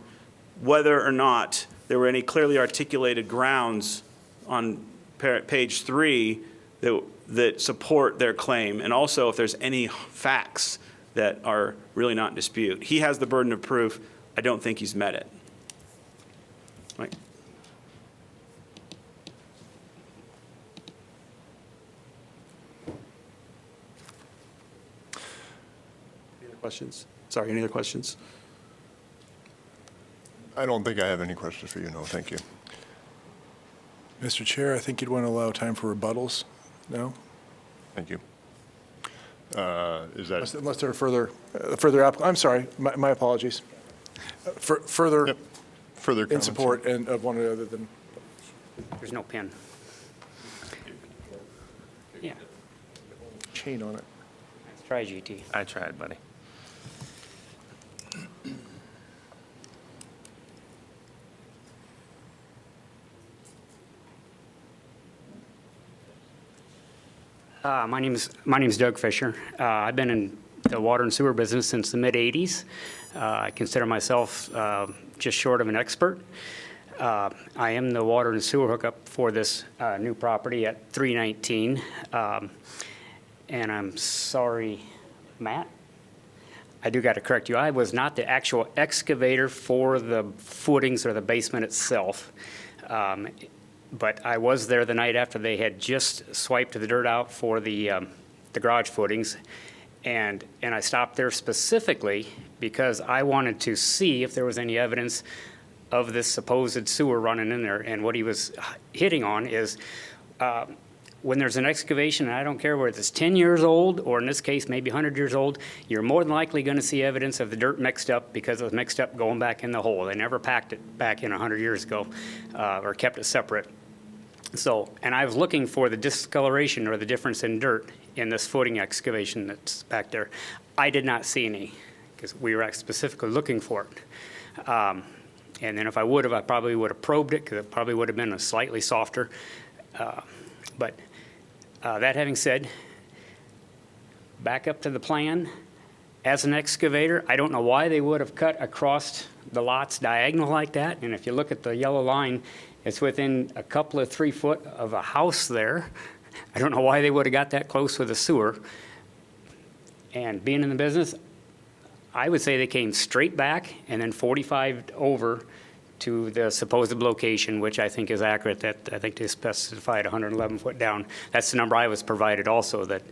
whether or not there were any clearly articulated grounds on page 3 that support their claim, and also if there's any facts that are really not in dispute. He has the burden of proof. I don't think he's met it. Mike? Any other questions? Sorry, any other questions? I don't think I have any questions for you, no, thank you. Mr. Chair, I think you'd want to allow time for rebuttals. No? Thank you. Is that? Unless there are further I'm sorry, my apologies. Further Yep. Further in comments? support and of one another than. There's no pin. Yeah, Chain on it. let's try GT. I tried, buddy. My name's Doug Fisher. I've been in the water and sewer business since the mid-'80s. I consider myself just short of an expert. I am the water and sewer hookup for this new property at 319. And I'm sorry, Matt, I do got to correct you. I was not the actual excavator for the footings or the basement itself. But I was there the night after they had just swiped the dirt out for the garage footings, and I stopped there specifically because I wanted to see if there was any evidence of this supposed sewer running in there. And what he was hitting on is when there's an excavation, and I don't care whether it's 10 years old or in this case maybe 100 years old, you're more than likely going to see evidence of the dirt mixed up because it was mixed up going back in the hole. They never packed it back in 100 years ago or kept it separate. So, and I was looking for the discoloration or the difference in dirt in this footing excavation that's back there. I did not see any because we were specifically looking for it. And then if I would have, I probably would have probed it because it probably would have been a slightly softer. But that having said, back up to the plan. As an excavator, I don't know why they would have cut across the lots diagonal like that. And if you look at the yellow line, it's within a couple of 3 foot of a house there. I don't know why they would have got that close with a sewer. And being in the business, I would say they came straight back and then 45 over to the supposed location, which I think is accurate. That I think they specified 111 foot down. That's the number I was provided also that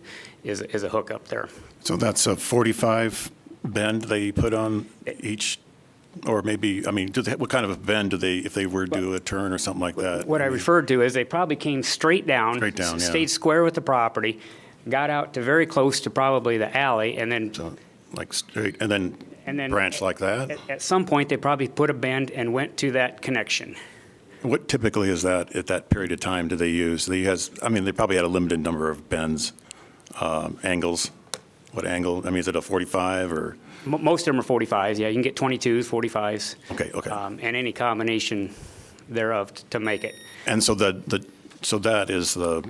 is a hook up there. So that's a 45 bend they put on each, or maybe, I mean, what kind of a bend do they, if they were to do a turn or something like that? What I referred to is they probably came straight down, Straight down, yeah. stayed square with the property, got out to very close to probably the alley, and then So, like straight, and then branch like that? At some point, they probably put a bend and went to that connection. What typically is that, at that period of time, do they use? They probably had a limited number of bends, angles. What angle? I mean, is it a 45 or? Most of them are 45s, yeah. You can get 22s, 45s. Okay. And any combination thereof to make it. And so so that is the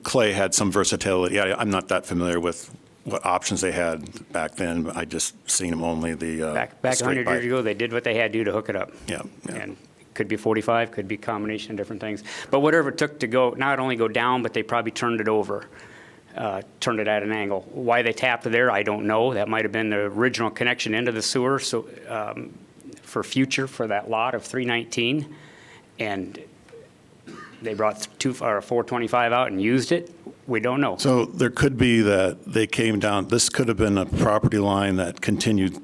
clay had some versatility. Yeah, I'm not that familiar with what options they had back then, but I just seen them only Back straight 100 pipe. years ago, they did what they had to do to hook it up. Yeah. And could be 45, could be a combination of different things. But whatever it took to go, not only go down, but they probably turned it over, turned it at an angle. Why they tapped it there, I don't know. That might have been the original connection into the sewer, so for that lot of 319. And they brought 425 out and used it. We don't know. So there could be that they came down, this could have been a property line that continued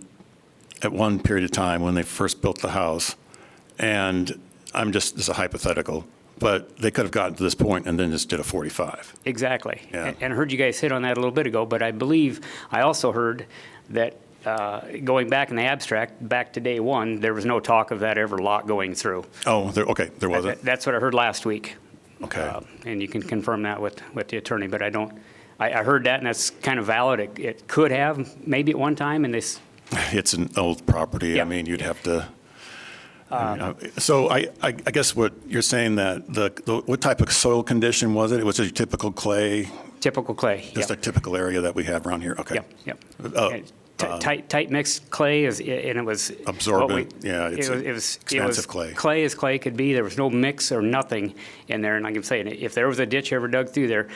at one period of time when they first built the house. And this is a hypothetical, but they could have gotten to this point and then just did a 45. Exactly. Yeah. And I heard you guys hit on that a little bit ago, but I believe, I also heard that going back in the abstract, back to day one, there was no talk of that ever lot going through. Oh, there wasn't? That's what I heard last week. Okay. And you can confirm that with the attorney, but I heard that, and that's kind of valid. It could have, maybe at one time, and this. It's an old property. Yeah. I mean, you'd have to. So I guess what you're saying that what type of soil condition was it? It was a typical clay? Typical clay, Just a typical area that we have around here? Okay. Yep. Tight mixed clay and it was absorbent. It was expansive clay. Clay as clay could be. There was no mix or nothing in there. And like I'm saying, if there was a ditch ever dug through there,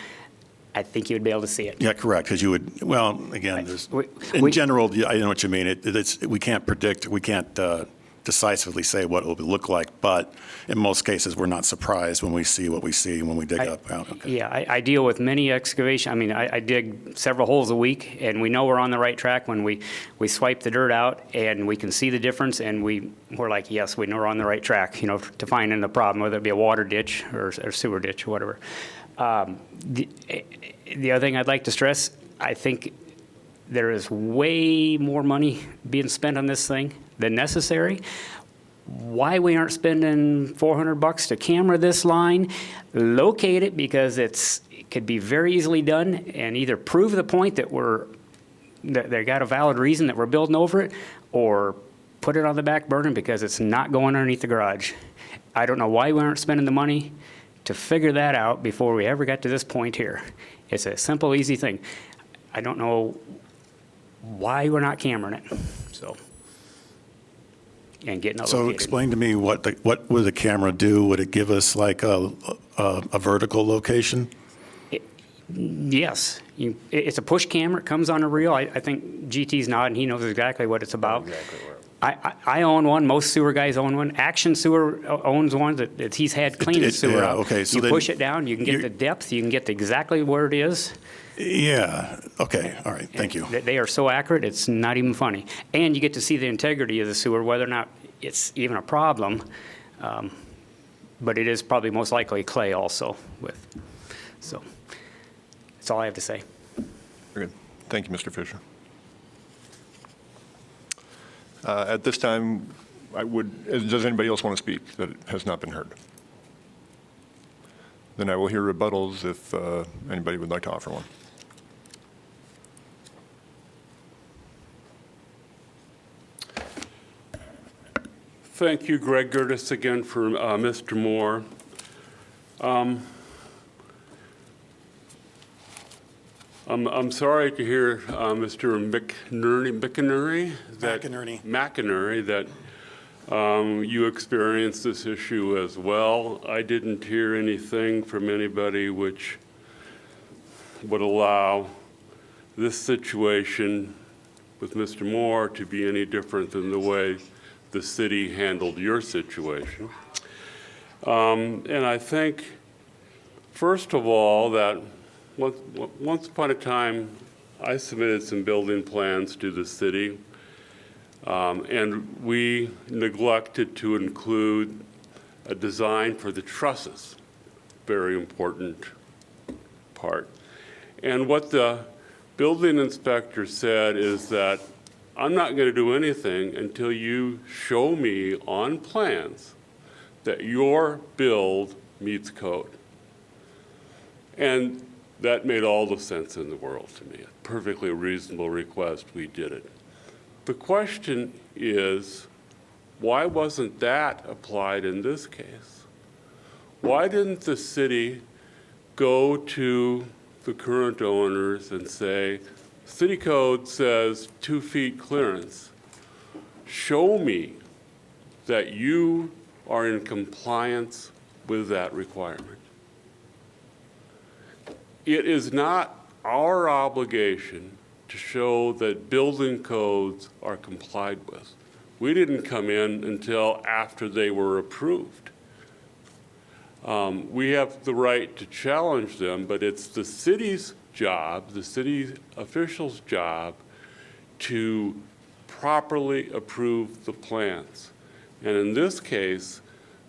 I think you would be able to see it. Yeah, correct. Because you would. Well, again, in general, I know what you mean. We can't predict. We can't decisively say what it will look like, but in most cases, we're not surprised when we see what we see when we dig up out. Okay. Yeah, I deal with many excavation. I mean, I dig several holes a week, and we know we're on the right track when we swipe the dirt out, and we can see the difference, and we're like, yes, we know we're on the right track, to finding the problem, whether it be a water ditch or sewer ditch or whatever. The other thing I'd like to stress, I think there is way more money being spent on this thing than necessary. Why we aren't spending $400 to camera this line, locate it, because it could be very easily done, and either prove the point that they got a valid reason that we're building over it, or put it on the back burner because it's not going underneath the garage. I don't know why we aren't spending the money to figure that out before we ever got to this point here. It's a simple, easy thing. I don't know why we're not cameraing it. And getting it So located. explain to me what would the camera do? Would it give us like a vertical location? Yes. It's a push camera. It comes on a reel. I think GT's nodding. He knows exactly what it's about. I own one, most sewer guys own one. Action Sewer owns one that he's had clean his sewer yeah, up. okay, so you then push it down, you can get you're- the depth, you can get exactly where it is. Yeah, okay, all right, thank you. They are so accurate, it's not even funny. And you get to see the integrity of the sewer, whether or not it's even a problem. But it is probably most likely clay also with, so that's all I have to say. Very good. Thank you, Mr. Fisher. At this time, does anybody else want to speak that has not been heard? Then I will hear rebuttals if anybody would like to offer one. Thank you, Greg Gertis, again for Mr. Moore. I'm sorry to hear Mr. McInerney that you experienced this issue as well. I didn't hear anything from anybody which would allow this situation with Mr. Moore to be any different than the way the city handled your situation. And I think, first of all, that once upon a time, I submitted some building plans to the city, and we neglected to include a design for the trusses, very important part. And what the building inspector said is that I'm not going to do anything until you show me on plans that your build meets code. And that made all the sense in the world to me. A perfectly reasonable request, we did it. The question is, why wasn't that applied in this case? Why didn't the city go to the current owners and say, city code says 2 feet clearance. Show me that you are in compliance with that requirement. It is not our obligation to show that building codes are complied with. We didn't come in until after they were approved. We have the right to challenge them, but it's the city's job, the city officials' job, to properly approve the plans. And in this case,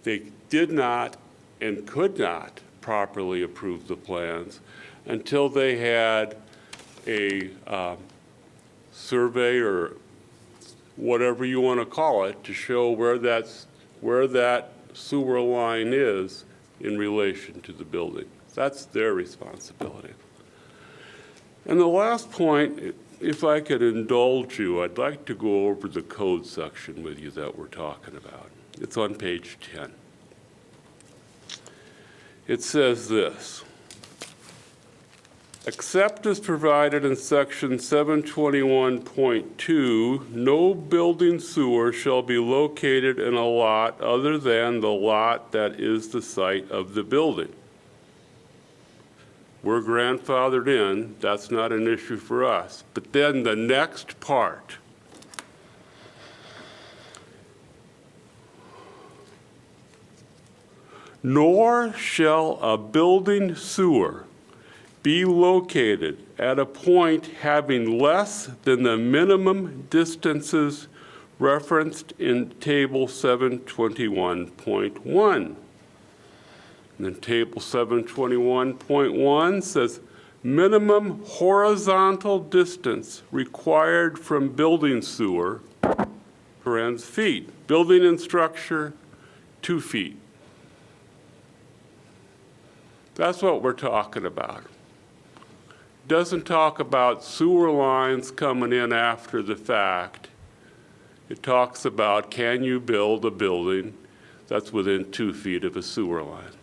they did not and could not properly approve the plans until they had a survey or whatever you want to call it to show where that sewer line is in relation to the building. That's their responsibility. And the last point, if I could indulge you, I'd like to go over the code section with you that we're talking about. It's on page 10. It says this: except as provided in section 721.2, no building sewer shall be located in a lot other than the lot that is the site of the building. We're grandfathered in, that's not an issue for us. But then the next part, nor shall a building sewer be located at a point having less than the minimum distances referenced in table 721.1. And then table 721.1 says minimum horizontal distance required from building sewer, parens feet. Building and structure, 2 feet. That's what we're talking about. Doesn't talk about sewer lines coming in after the fact. It talks about, can you build a building that's within 2 feet of a sewer line?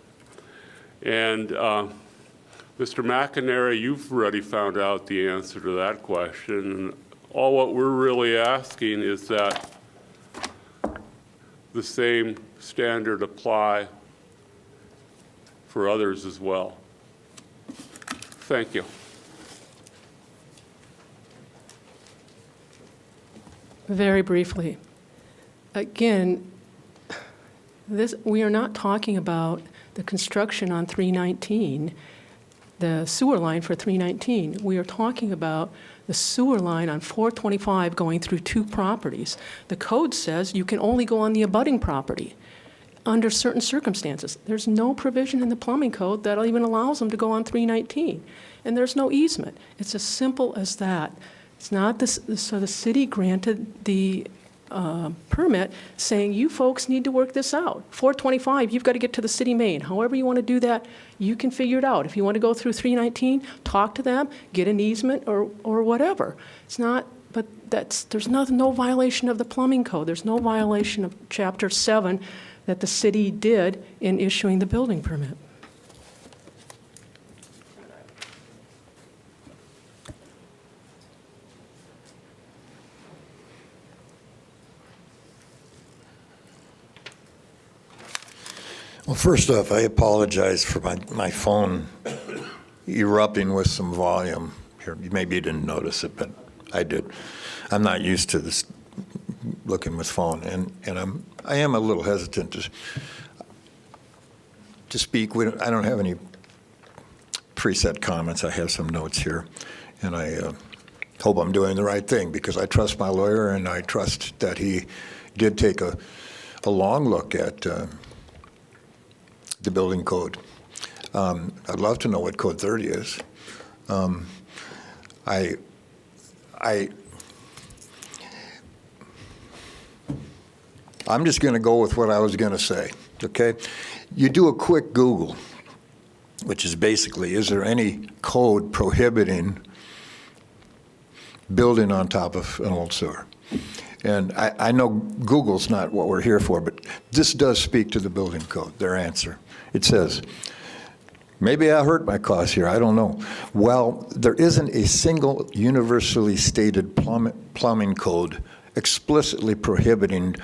And Mr. McInerney, you've already found out the answer to that question. And all what we're really asking is that the same standard apply for others as well. Thank you. Very briefly, again, we are not talking about the construction on 319, the sewer line for 319. We are talking about the sewer line on 425 going through 2 properties. The code says you can only go on the abutting property under certain circumstances. There's no provision in the plumbing code that even allows them to go on 319. And there's no easement. It's as simple as that. It's not this, so the city granted the permit saying, you folks need to work this out. 425, you've got to get to the city main. However you want to do that, you can figure it out. If you want to go through 319, talk to them, get an easement or whatever. It's not, but there's no violation of the plumbing code. There's no violation of Chapter 7 that the city did in issuing the building permit. Well, first off, I apologize for my phone erupting with some volume here. Maybe you didn't notice it, but I did. I'm not used to this looking with phone, and I am a little hesitant to speak. I don't have any preset comments. I have some notes here, and I hope I'm doing the right thing because I trust my lawyer, and I trust that he did take a long look at the building code. I'd love to know what Code 30 is. I'm just going to go with what I was going to say, okay? You do a quick Google, which is basically, is there any code prohibiting building on top of an old sewer? And I know Google's not what we're here for, but this does speak to the building code, their answer. It says, maybe I hurt my cause here, I don't know. Well, there isn't a single universally stated plumbing code explicitly prohibiting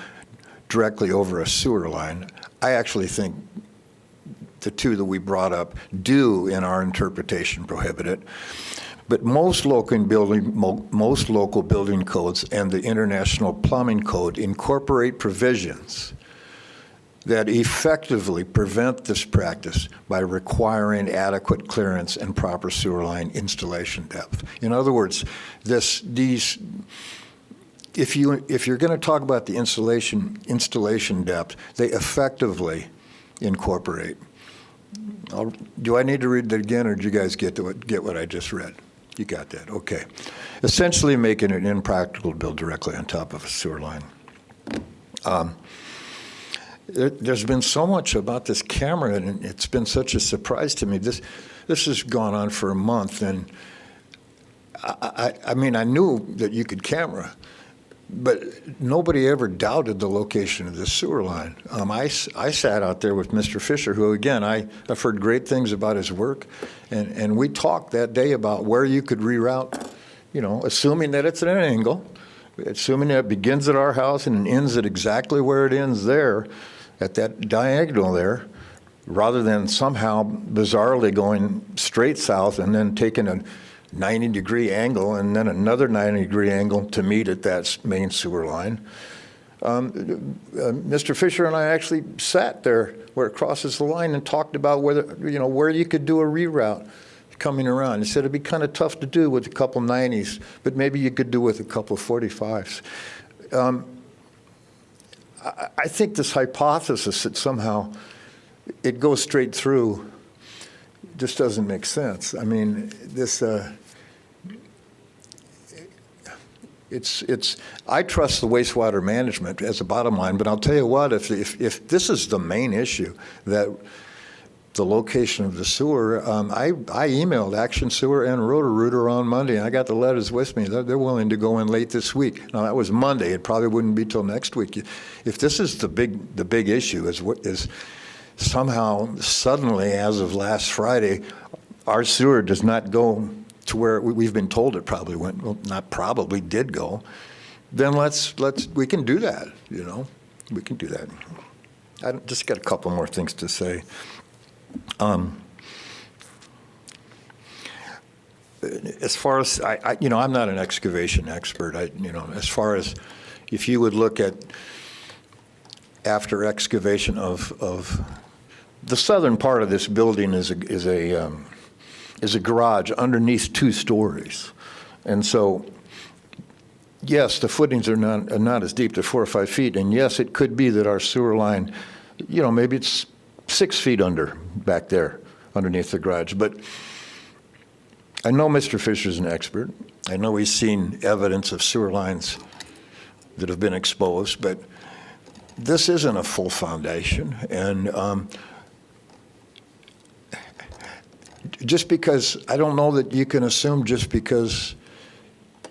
directly over a sewer line. I actually think the 2 that we brought up do, in our interpretation, prohibit it. But most local building codes and the International Plumbing Code incorporate provisions that effectively prevent this practice by requiring adequate clearance and proper sewer line installation depth. In other words, if you're going to talk about the installation depth, they effectively incorporate. Do I need to read that again, or did you guys get what I just read? You got that, okay. Essentially making it impractical to build directly on top of a sewer line. There's been so much about this camera, and it's been such a surprise to me. This has gone on for a month, and I mean, I knew that you could camera, but nobody ever doubted the location of the sewer line. I sat out there with Mr. Fisher, who, again, I've heard great things about his work, and we talked that day about where you could reroute, assuming that it's at an angle, assuming that it begins at our house and ends at exactly where it ends there, at that diagonal there, rather than somehow bizarrely going straight south and then taking a 90-degree angle and then another 90-degree angle to meet at that main sewer line. Mr. Fisher and I actually sat there where it crosses the line and talked about where you could do a reroute coming around. He said it'd be kind of tough to do with a couple 90s, but maybe you could do with a couple 45s. I think this hypothesis that somehow it goes straight through just doesn't make sense. I mean, I trust the wastewater management as a bottom line, but I'll tell you what, if this is the main issue, that the location of the sewer, I emailed Action Sewer and Roto-Rooter on Monday, and I got the letters with me. They're willing to go in late this week. Now, that was Monday. It probably wouldn't be till next week. If this is the big issue, is somehow suddenly, as of last Friday, our sewer does not go to where we've been told it probably went, well, not probably, did go, then we can do that, we can do that. I just got a couple more things to say. As far as, I'm not an excavation expert, as far as if you would look at after excavation of the southern part of this building is a garage underneath 2 stories. And so, yes, the footings are not as deep, they're 4 or 5 feet, and yes, it could be that our sewer line, maybe it's 6 feet under back there, underneath the garage. But I know Mr. Fisher's an expert. I know he's seen evidence of sewer lines that have been exposed, but this isn't a full foundation. And just because, I don't know that you can assume just because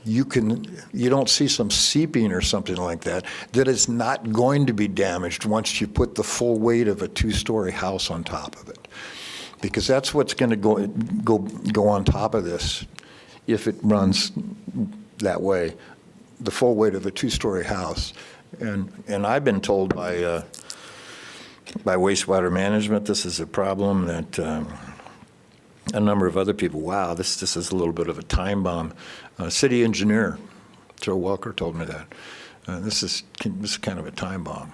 you don't see some seeping or something like that, that it's not going to be damaged once you put the full weight of a 2-story house on top of it. Because that's what's going to go on top of this if it runs that way, the full weight of a 2-story house. And I've been told by wastewater management this is a problem, that a number of other people, wow, this is a little bit of a time bomb. City engineer Joe Welker told me that. This is kind of a time bomb.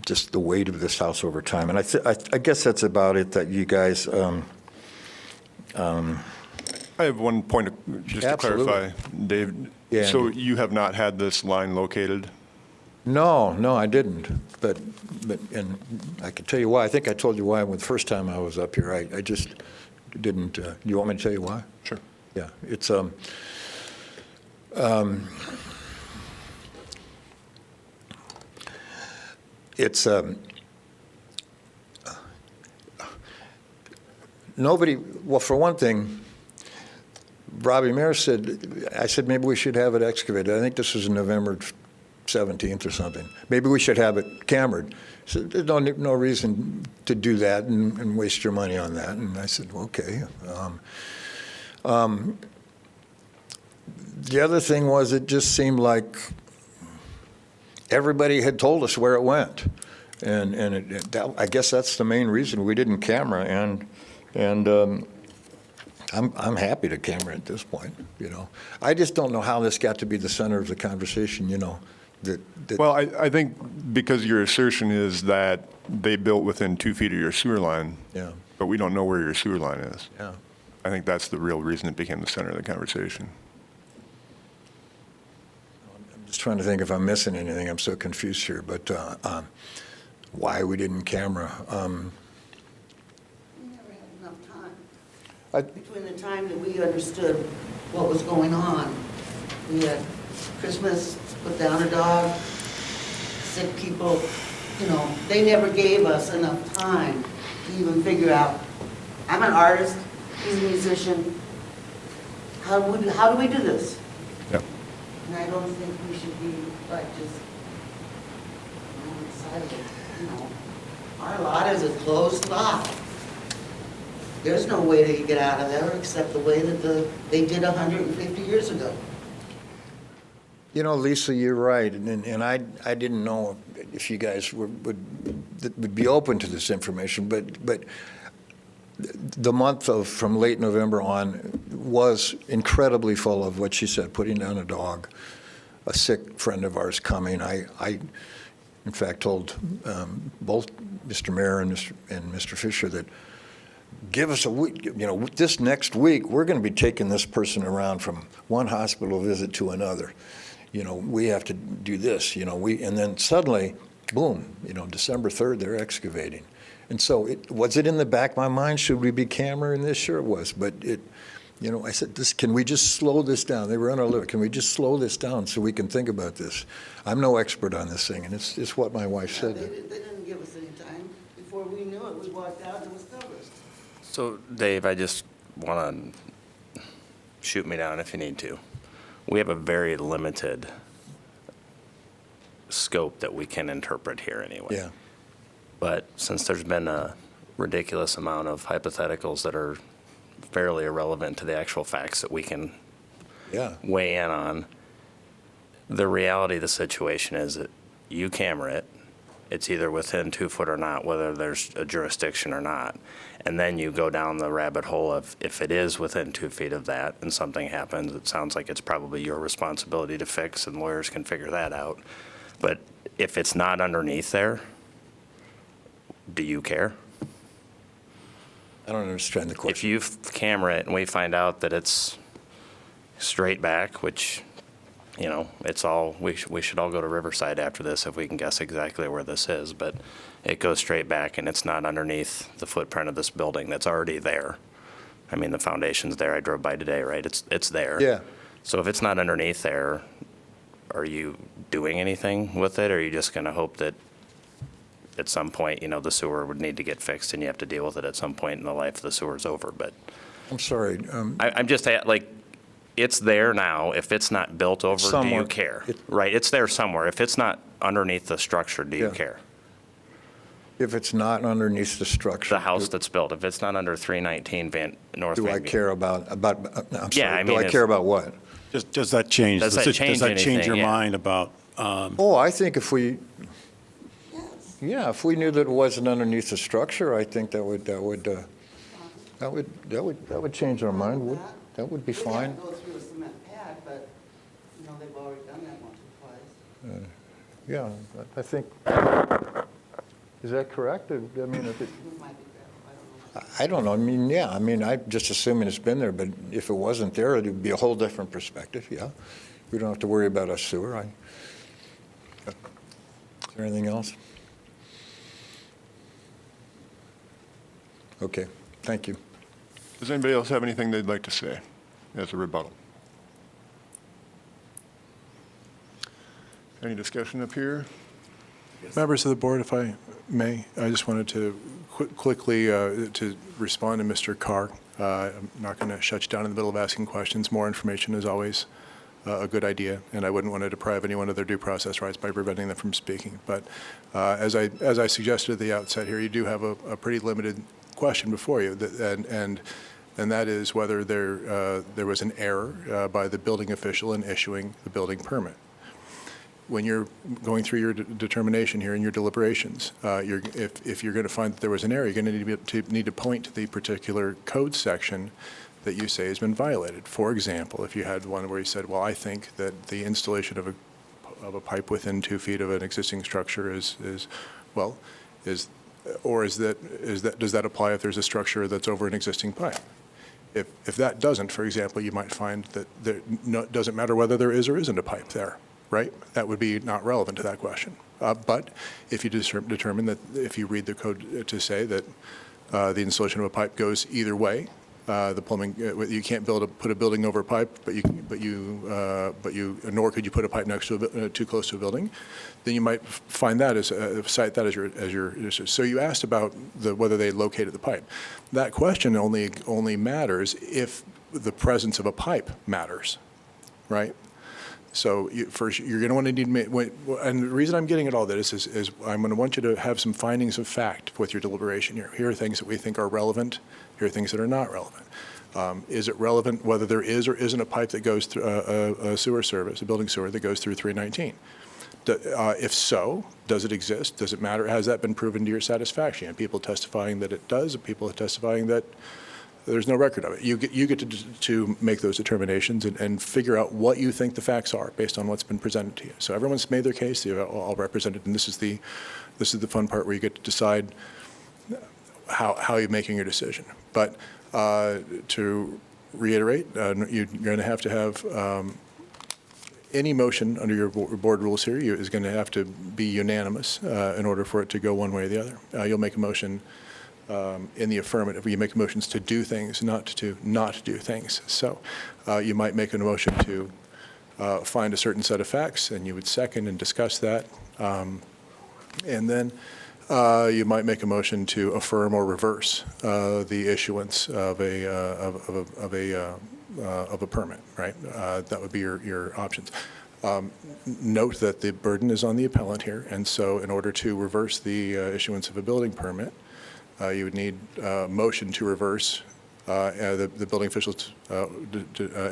Just the weight of this house over time. And I guess that's about it, that you guys. I have one point just Absolutely. to clarify, Dave. Yeah. So you have not had this line located? No, I didn't. But and I can tell you why. I think I told you why the first time I was up here. I just didn't. You want me to tell you why? Sure. Yeah, it's nobody. Well, for one thing, Robbie Mayer said, I said maybe we should have it excavated. I think this was November 17th or something. Maybe we should have it cambered. So there's no reason to do that and waste your money on that. And I said, okay. The other thing was, it just seemed like everybody had told us where it went. And I guess that's the main reason we didn't camera. And I'm happy to camera at this point, I just don't know how this got to be the center of the conversation, Well, I think because your assertion is that they built within 2 feet of your sewer line. Yeah. But we don't know where your sewer line is. Yeah. I think that's the real reason it became the center of the conversation. I'm just trying to think if I'm missing anything. I'm so confused here. But why we didn't camera? We never had enough time. Between the time that we understood what was going on, we had Christmas, put down a dog, sick people, they never gave us enough time to even figure out, I'm an artist, he's a musician, how do we do this? Yep. And I don't think we should be just excited, Our lot is a closed lot. There's no way to get out of there except the way that they did 150 years ago. Lisa, you're right, and I didn't know if you guys would be open to this information, but the month from late November on was incredibly full of what she said, putting down a dog, a sick friend of ours coming. I in fact, told both Mr. Mayer and Mr. Fisher that give us a week, this next week, we're going to be taking this person around from one hospital visit to another. We have to do this, and then suddenly, boom, December 3rd, they're excavating. And so was it in the back of my mind, should we be cameraing this? Sure it was, but I said, can we just slow this down? They were on our list. Can we just slow this down so we can think about this? I'm no expert on this thing, and it's what my wife said. They didn't give us any time. Before we knew it, we walked out and it was covered. So, Dave, I just want to shoot me down if you need to. We have a very limited scope that we can interpret here anyway. Yeah. But since there's been a ridiculous amount of hypotheticals that are fairly irrelevant to the actual facts that we can weigh in on, the reality of the situation is that you camera it. It's either within 2 foot or not, whether there's a jurisdiction or not. And then you go down the rabbit hole of if it is within 2 feet of that and something happens, it sounds like it's probably your responsibility to fix, and lawyers can figure that out. But if it's not underneath there, do you care? I don't understand the question. If you camera it and we find out that it's straight back, which, you know, it's all, we should all go to Riverside after this if we can guess exactly where this is, but it goes straight back and it's not underneath the footprint of this building that's already there. I mean, the foundation's there. I drove by today, right? It's there. Yeah. So if it's not underneath there, are you doing anything with it? Or are you just going to hope that at some point, you know, the sewer would need to get fixed and you have to deal with it at some point in the life the sewer's over? But I'm sorry. I'm just like, it's there now. If it's not built over, do you Somewhere. care? Right, it's there somewhere. If it's not underneath the structure, do you Yeah. care? If it's not underneath the structure. The house that's built, if it's not under 319 North Do Van I Buren. care about, I'm Yeah, sorry, I do mean, I if- care about what? Does that change? Does that change Does that change anything? your Yeah. mind about, Oh, I think if we, yeah, if we knew that it wasn't underneath the structure, I think that would change our mind. That would be We fine. have to go through a cement pad, but, you know, they've already done that once or twice. Yeah, I think, is that correct? I mean, if it, It might be better, I don't know. I mean, yeah, I mean, I'm just assuming it's been there, but if it wasn't there, it would be a whole different perspective, yeah. We don't have to worry about a sewer. Is there anything else? Okay, thank you. Does anybody else have anything they'd like to say as a rebuttal? Any discussion up here? Members of the board, if I may, I just wanted to quickly to respond to Mr. Carr. I'm not going to shut you down in the middle of asking questions. More information is always a good idea, and I wouldn't want to deprive anyone of their due process rights by preventing them from speaking. But as I suggested at the outset here, you do have a pretty limited question before you, and that is whether there was an error by the building official in issuing the building permit. When you're going through your determination here in your deliberations, if you're going to find that there was an error, you're going to need to point to the particular code section that you say has been violated. For example, if you had one where you said, well, I think that the installation of a pipe within 2 feet of an existing structure does that apply if there's a structure that's over an existing pipe? If that doesn't, for example, you might find that it doesn't matter whether there is or isn't a pipe there, right? That would be not relevant to that question. But if you determine that, if you read the code to say that the installation of a pipe goes either way, the plumbing, you can't put a building over a pipe, nor could you put a pipe next to too close to a building, then you might find that cite that as your. So you asked about whether they located the pipe. That question only matters if the presence of a pipe matters, right? So first, you're going to want to need, and the reason I'm getting at all this is I'm going to want you to have some findings of fact with your deliberation here. Here are things that we think are relevant. Here are things that are not relevant. Is it relevant whether there is or isn't a pipe that goes through a sewer service, a building sewer that goes through 319? If so, does it exist? Does it matter? Has that been proven to your satisfaction? And people testifying that it does, and people testifying that there's no record of it. You get to make those determinations and figure out what you think the facts are based on what's been presented to you. So everyone's made their case, they're all represented, and this is the fun part where you get to decide how you're making your decision. But to reiterate, you're going to have any motion under your board rules here is going to have to be unanimous in order for it to go one way or the other. You'll make a motion in the affirmative, where you make motions to do things, not to not do things. So you might make a motion to find a certain set of facts, and you would second and discuss that. And then you might make a motion to affirm or reverse the issuance of a permit, right? That would be your options. Note that the burden is on the appellant here, and so in order to reverse the issuance of a building permit, you would need a motion to reverse the building official's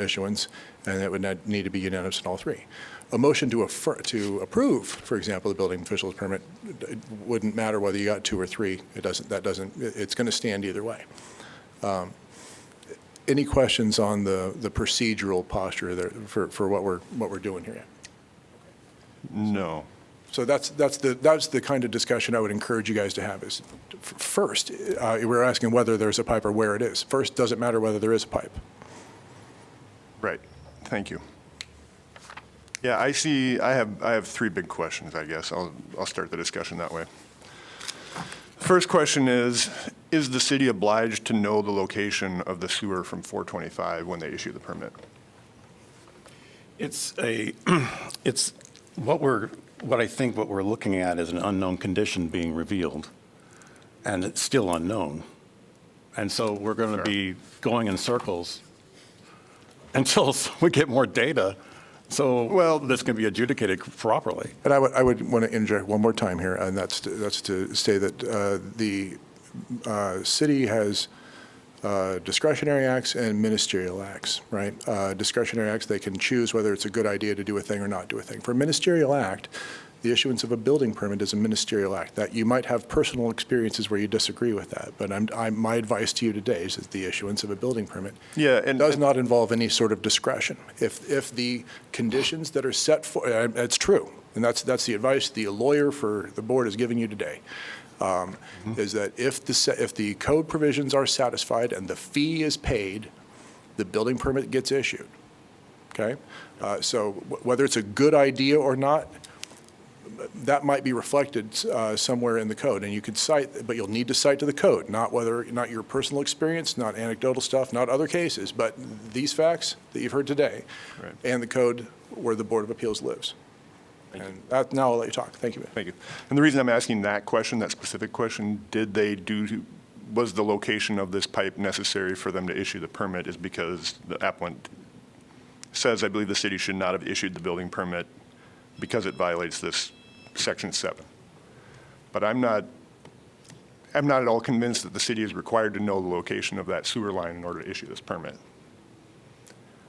issuance, and it would need to be unanimous in all three. A motion to approve, for example, the building official's permit, it wouldn't matter whether you got 2 or 3. It's going to stand either way. Any questions on the procedural posture there for what we're doing here? No. So that's the kind of discussion I would encourage you guys to have is, first, we're asking whether there's a pipe or where it is. First, does it matter whether there is a pipe? Right. Thank you. Yeah, I have three big questions, I guess. I'll start the discussion that way. First question is the city obliged to know the location of the sewer from 425 when they issue the permit? It's what I think what we're looking at is an unknown condition being revealed, and it's still unknown. And so we're going to be going in circles until we get more data, so this can be adjudicated properly. And I would want to interject one more time here, and that's to say that the city has discretionary acts and ministerial acts, right? Discretionary acts, they can choose whether it's a good idea to do a thing or not do a thing. For a ministerial act, the issuance of a building permit is a ministerial act. That you might have personal experiences where you disagree with that, but my advice to you today is that the issuance of a building permit does not involve any sort of discretion. If the conditions that are set for, it's true, and that's the advice the lawyer for the board is giving you today. Is that if the code provisions are satisfied and the fee is paid, the building permit gets issued, okay? So whether it's a good idea or not, that might be reflected somewhere in the code, and you could cite, but you'll need to cite to the code, not your personal experience, not anecdotal stuff, not other cases, but these facts that you've heard today, and the code where the Board of Appeals lives. And now I'll let you talk. Thank you. Thank you. And the reason I'm asking that question, that specific question, was the location of this pipe necessary for them to issue the permit, is because the applicant says, I believe the city should not have issued the building permit because it violates this Section 7. But I'm not at all convinced that the city is required to know the location of that sewer line in order to issue this permit.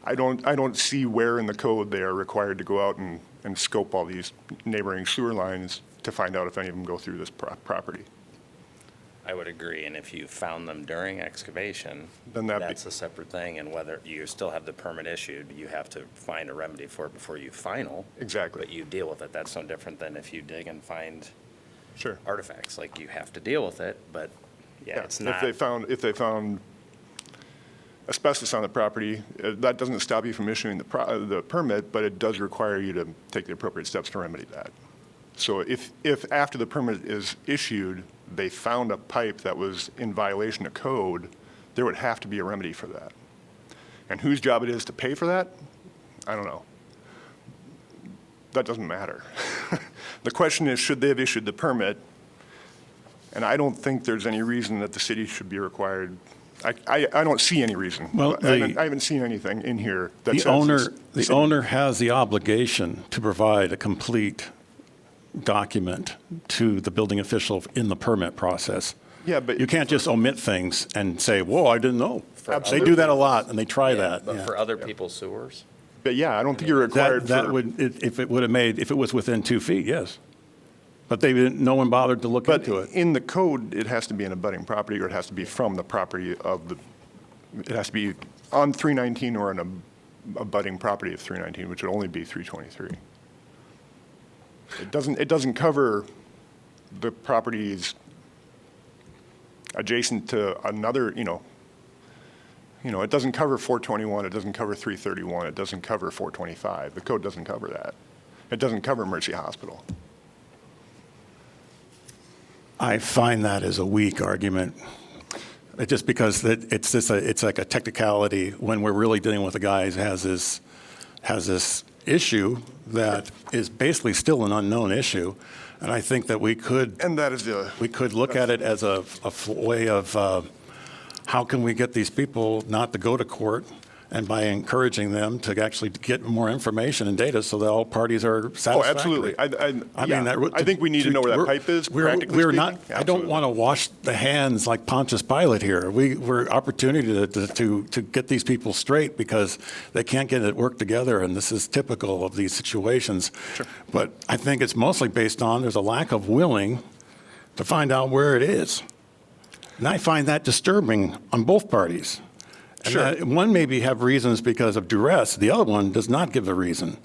I don't see where in the code they are required to go out and scope all these neighboring sewer lines to find out if any of them go through this property. I would agree, and if you found them during excavation, then that's a separate thing, and whether you still have the permit issued, you have to find a remedy for it before you final. Exactly. But you deal with it. That's no different than if you dig and find Sure. artifacts. Like, you have to deal with it, but it's not. If they found asbestos on the property, that doesn't stop you from issuing the permit, but it does require you to take the appropriate steps to remedy that. So if after the permit is issued, they found a pipe that was in violation of code, there would have to be a remedy for that. And whose job it is to pay for that, I don't know. That doesn't matter. The question is, should they have issued the permit? And I don't think there's any reason that the city should be required. I don't see any reason. Well, I haven't seen anything in here that says the owner has the obligation to provide a complete document to the building official in the permit process. Yeah, but you can't just omit things and say, "Whoa, I didn't know." Absolutely. They do that a lot, and they try that. But for other people's sewers? But yeah, I don't think you're required if it was within 2 feet, yes. But no one bothered to look into it. But in the code, it has to be an abutting property, or it has to be from the property it has to be on 319 or an abutting property of 319, which would only be 323. It doesn't cover the properties adjacent to another, it doesn't cover 421, it doesn't cover 331, it doesn't cover 425. The code doesn't cover that. It doesn't cover Mercy Hospital. I find that as a weak argument, just because it's like a technicality when we're really dealing with a guy who has this issue that is basically still an unknown issue, and I think that we could look at it as a way of how can we get these people not to go to court, and by encouraging them to actually get more information and data so that all parties are satisfactory. Oh, absolutely. I think we need to know where that pipe is, practically speaking. I don't want to wash the hands like Pontius Pilate here. We're opportunity to get these people straight because they can't get it worked together, and this is typical of these situations. Sure. But I think it's mostly based on there's a lack of willing to find out where it is. And I find that disturbing on both parties. Sure. And one maybe have reasons because of duress. The other one does not give a reason.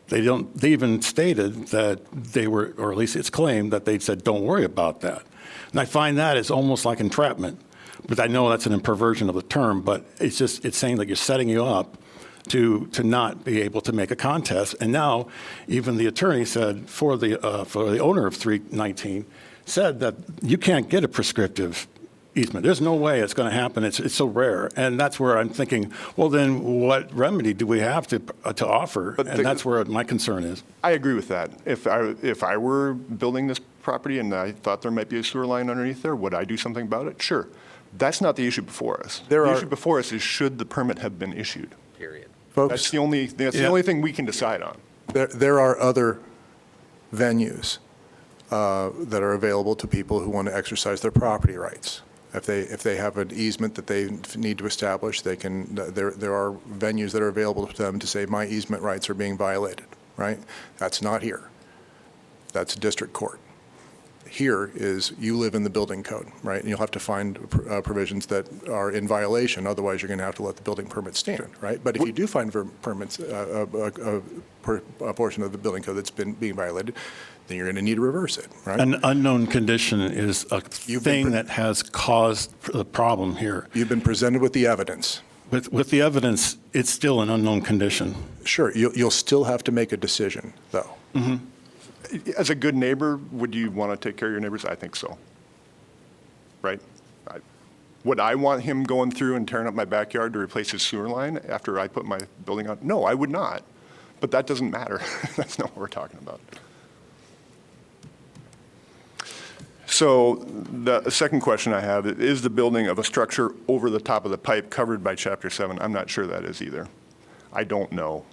They even stated that they were, or at least it's claimed that they said, don't worry about that. And I find that is almost like entrapment. But I know that's an perversion of the term, but it's saying that you're setting you up to not be able to make a contest. And now even the attorney said for the owner of 319 said that you can't get a prescriptive easement. There's no way it's going to happen. It's so rare. And that's where I'm thinking, well, then what remedy do we have to offer? And that's where my concern is. I agree with that. If I were building this property and I thought there might be a sewer line underneath there, would I do something about it? Sure. That's not the issue before us. The issue before us is should the permit have been issued. Period. Folks, That's the only thing we can decide on. there are other venues that are available to people who want to exercise their property rights. If they have an easement that they need to establish, they can. There are venues that are available to them to say my easement rights are being violated. Right? That's not here. That's district court. Here is you live in the building code, right? And you'll have to find provisions that are in violation. Otherwise, you're going to have to let the building permit stand, right? But if you do find permits, a portion of the building code that's being violated, then you're going to need to reverse it, right? An unknown condition is a thing that has caused the problem here. You've been presented with the evidence. With the evidence, it's still an unknown condition. Sure, you'll still have to make a decision, though. Mm-hmm. As a good neighbor, would you want to take care of your neighbors? I think so. Right? Would I want him going through and tearing up my backyard to replace his sewer line after I put my building on? No, I would not. But that doesn't matter. That's not what we're talking about. So the second question I have is the building of a structure over the top of the pipe covered by Chapter 7. I'm not sure that is either. I don't know.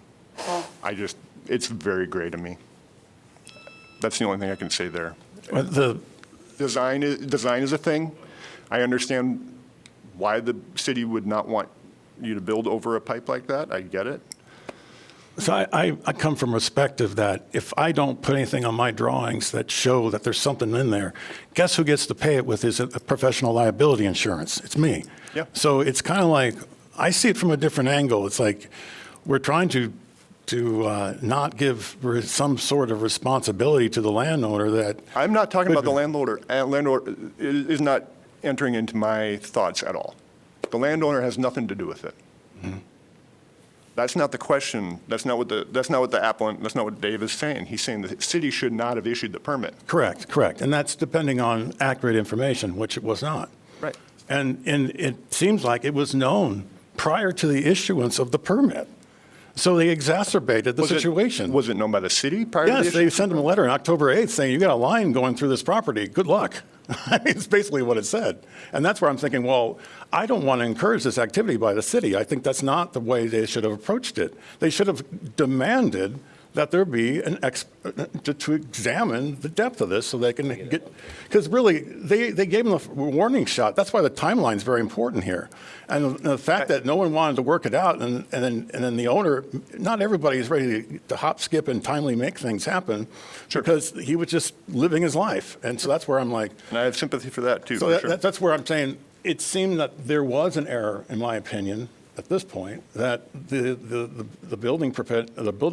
It's very gray to me. That's the only thing I can say there. The design is a thing. I understand why the city would not want you to build over a pipe like that. I get it. So I come from perspective that if I don't put anything on my drawings that show that there's something in there, guess who gets to pay it with his professional liability insurance? It's me. Yeah. So it's kind of like, I see it from a different angle. It's like we're trying to not give some sort of responsibility to the landowner that. I'm not talking about the landlord. Landlord is not entering into my thoughts at all. The landowner has nothing to do with it. Mm-hmm. That's not the question. That's not what the applicant, that's not what Dave is saying. He's saying the city should not have issued the permit. Correct. And that's depending on accurate information, which it was not. Right. And it seems like it was known prior to the issuance of the permit. So they exacerbated the situation. Was it known by the city prior to the Yes, issue? they sent them a letter on October 8th saying, you got a line going through this property. Good luck. I mean, it's basically what it said. And that's where I'm thinking, well, I don't want to encourage this activity by the city. I think that's not the way they should have approached it. They should have demanded that there be to examine the depth of this so they can get, because really, they gave them a warning shot. That's why the timeline is very important here. And the fact that no one wanted to work it out, and then the owner, not everybody is ready to hop, skip, and timely make things happen, because he was just living his life. And so that's where I'm like. And I have sympathy for that, too. So that's where I'm saying, it seemed that there was an error, in my opinion, at this point, that the building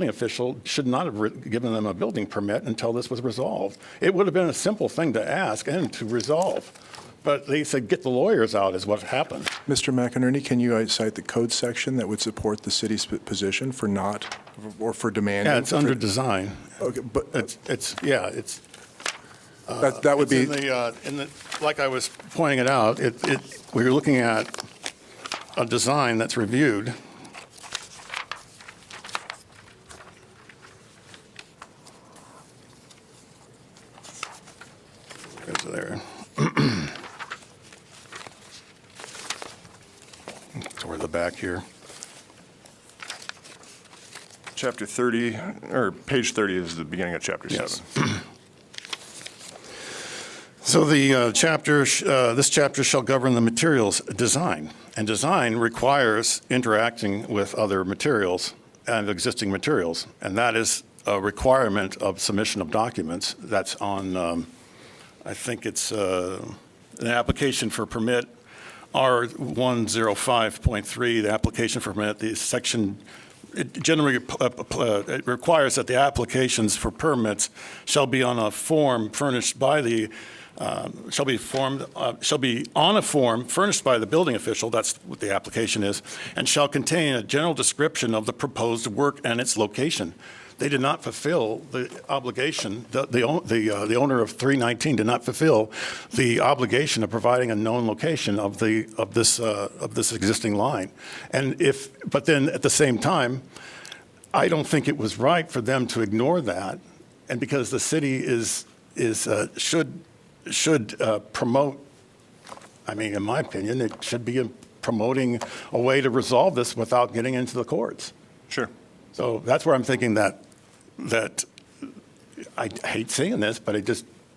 official should not have given them a building permit until this was resolved. It would have been a simple thing to ask and to resolve. But they said, get the lawyers out is what happened. Mr. McInerney, can you cite the code section that would support the city's position for not, or for demanding? Yeah, it's under design. Okay, but that would be like I was pointing it out. We're looking at a design that's reviewed. It's there. Toward the back here. Chapter 30, or page 30 is the beginning of Chapter 7. So the this chapter shall govern the materials design. And design requires interacting with other materials and existing materials. And that is a requirement of submission of documents. That's on, I think it's an application for permit R105.3, the application for permit, the section it generally it requires that the applications for permits shall be on a form furnished by the, shall be on a form furnished by the building official, that's what the application is, and shall contain a general description of the proposed work and its location. They did not fulfill the obligation, the owner of 319 did not fulfill the obligation of providing a known location of this existing line. But then at the same time, I don't think it was right for them to ignore that. And because the city should promote, I mean, in my opinion, it should be promoting a way to resolve this without getting into the courts. Sure. So that's where I'm thinking that I hate saying this, but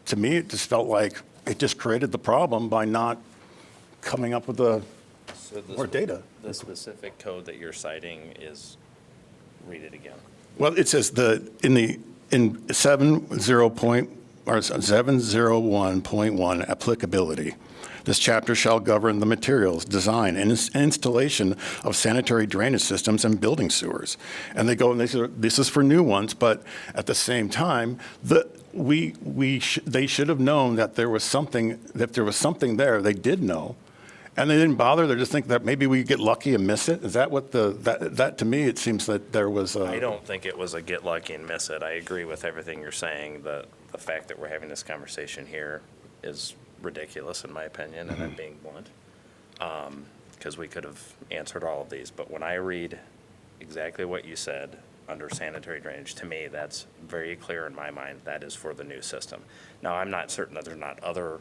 to me, it just felt like it just created the problem by not coming up with more data. The specific code that you're citing is, read it again. Well, it says in 701.1 applicability. This chapter shall govern the materials, design, and installation of sanitary drainage systems and building sewers. And they go, and they say, this is for new ones, but at the same time, they should have known that there was something there. They did know, and they didn't bother. They just think that maybe we get lucky and miss it. Is that what that to me, it seems that there was I don't think it was a get lucky and miss it. I agree with everything you're saying. The fact that we're having this conversation here is ridiculous, in my opinion, and I'm being blunt, because we could have answered all of these. But when I read exactly what you said under sanitary drainage, to me, that's very clear in my mind. That is for the new system. Now, I'm not certain that there's not other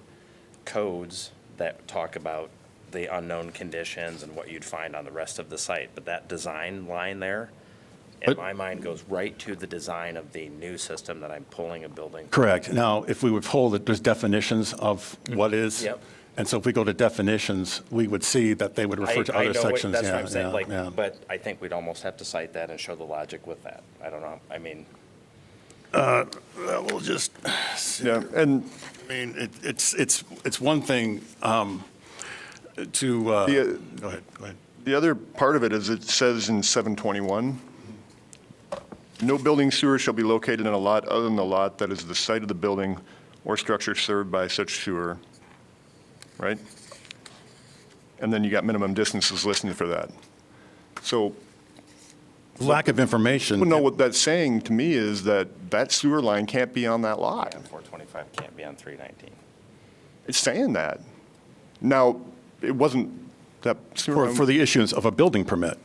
codes that talk about the unknown conditions and what you'd find on the rest of the site, but that design line there, in my mind, goes right to the design of the new system that I'm pulling a building. correct. Now, if we would hold it, there's definitions of what is. Yep. And so if we go to definitions, we would see that they would refer to I other know sections. that's what I'm Yeah, saying, yeah. but I think we'd almost have to cite that and show the logic with that. I don't know, I mean. We'll just, Yeah, and I mean, it's one thing to, go ahead. the other part of it is it says in 721, no building sewer shall be located in a lot other than the lot that is the site of the building or structure served by such sewer, right? And then you got minimum distances listed for that. So, Lack of information. well, no, what that's saying to me is that that sewer line can't be on that lot. 425 can't be on 319. It's saying that. Now, it wasn't that sewer line. For the issuance of a building permit.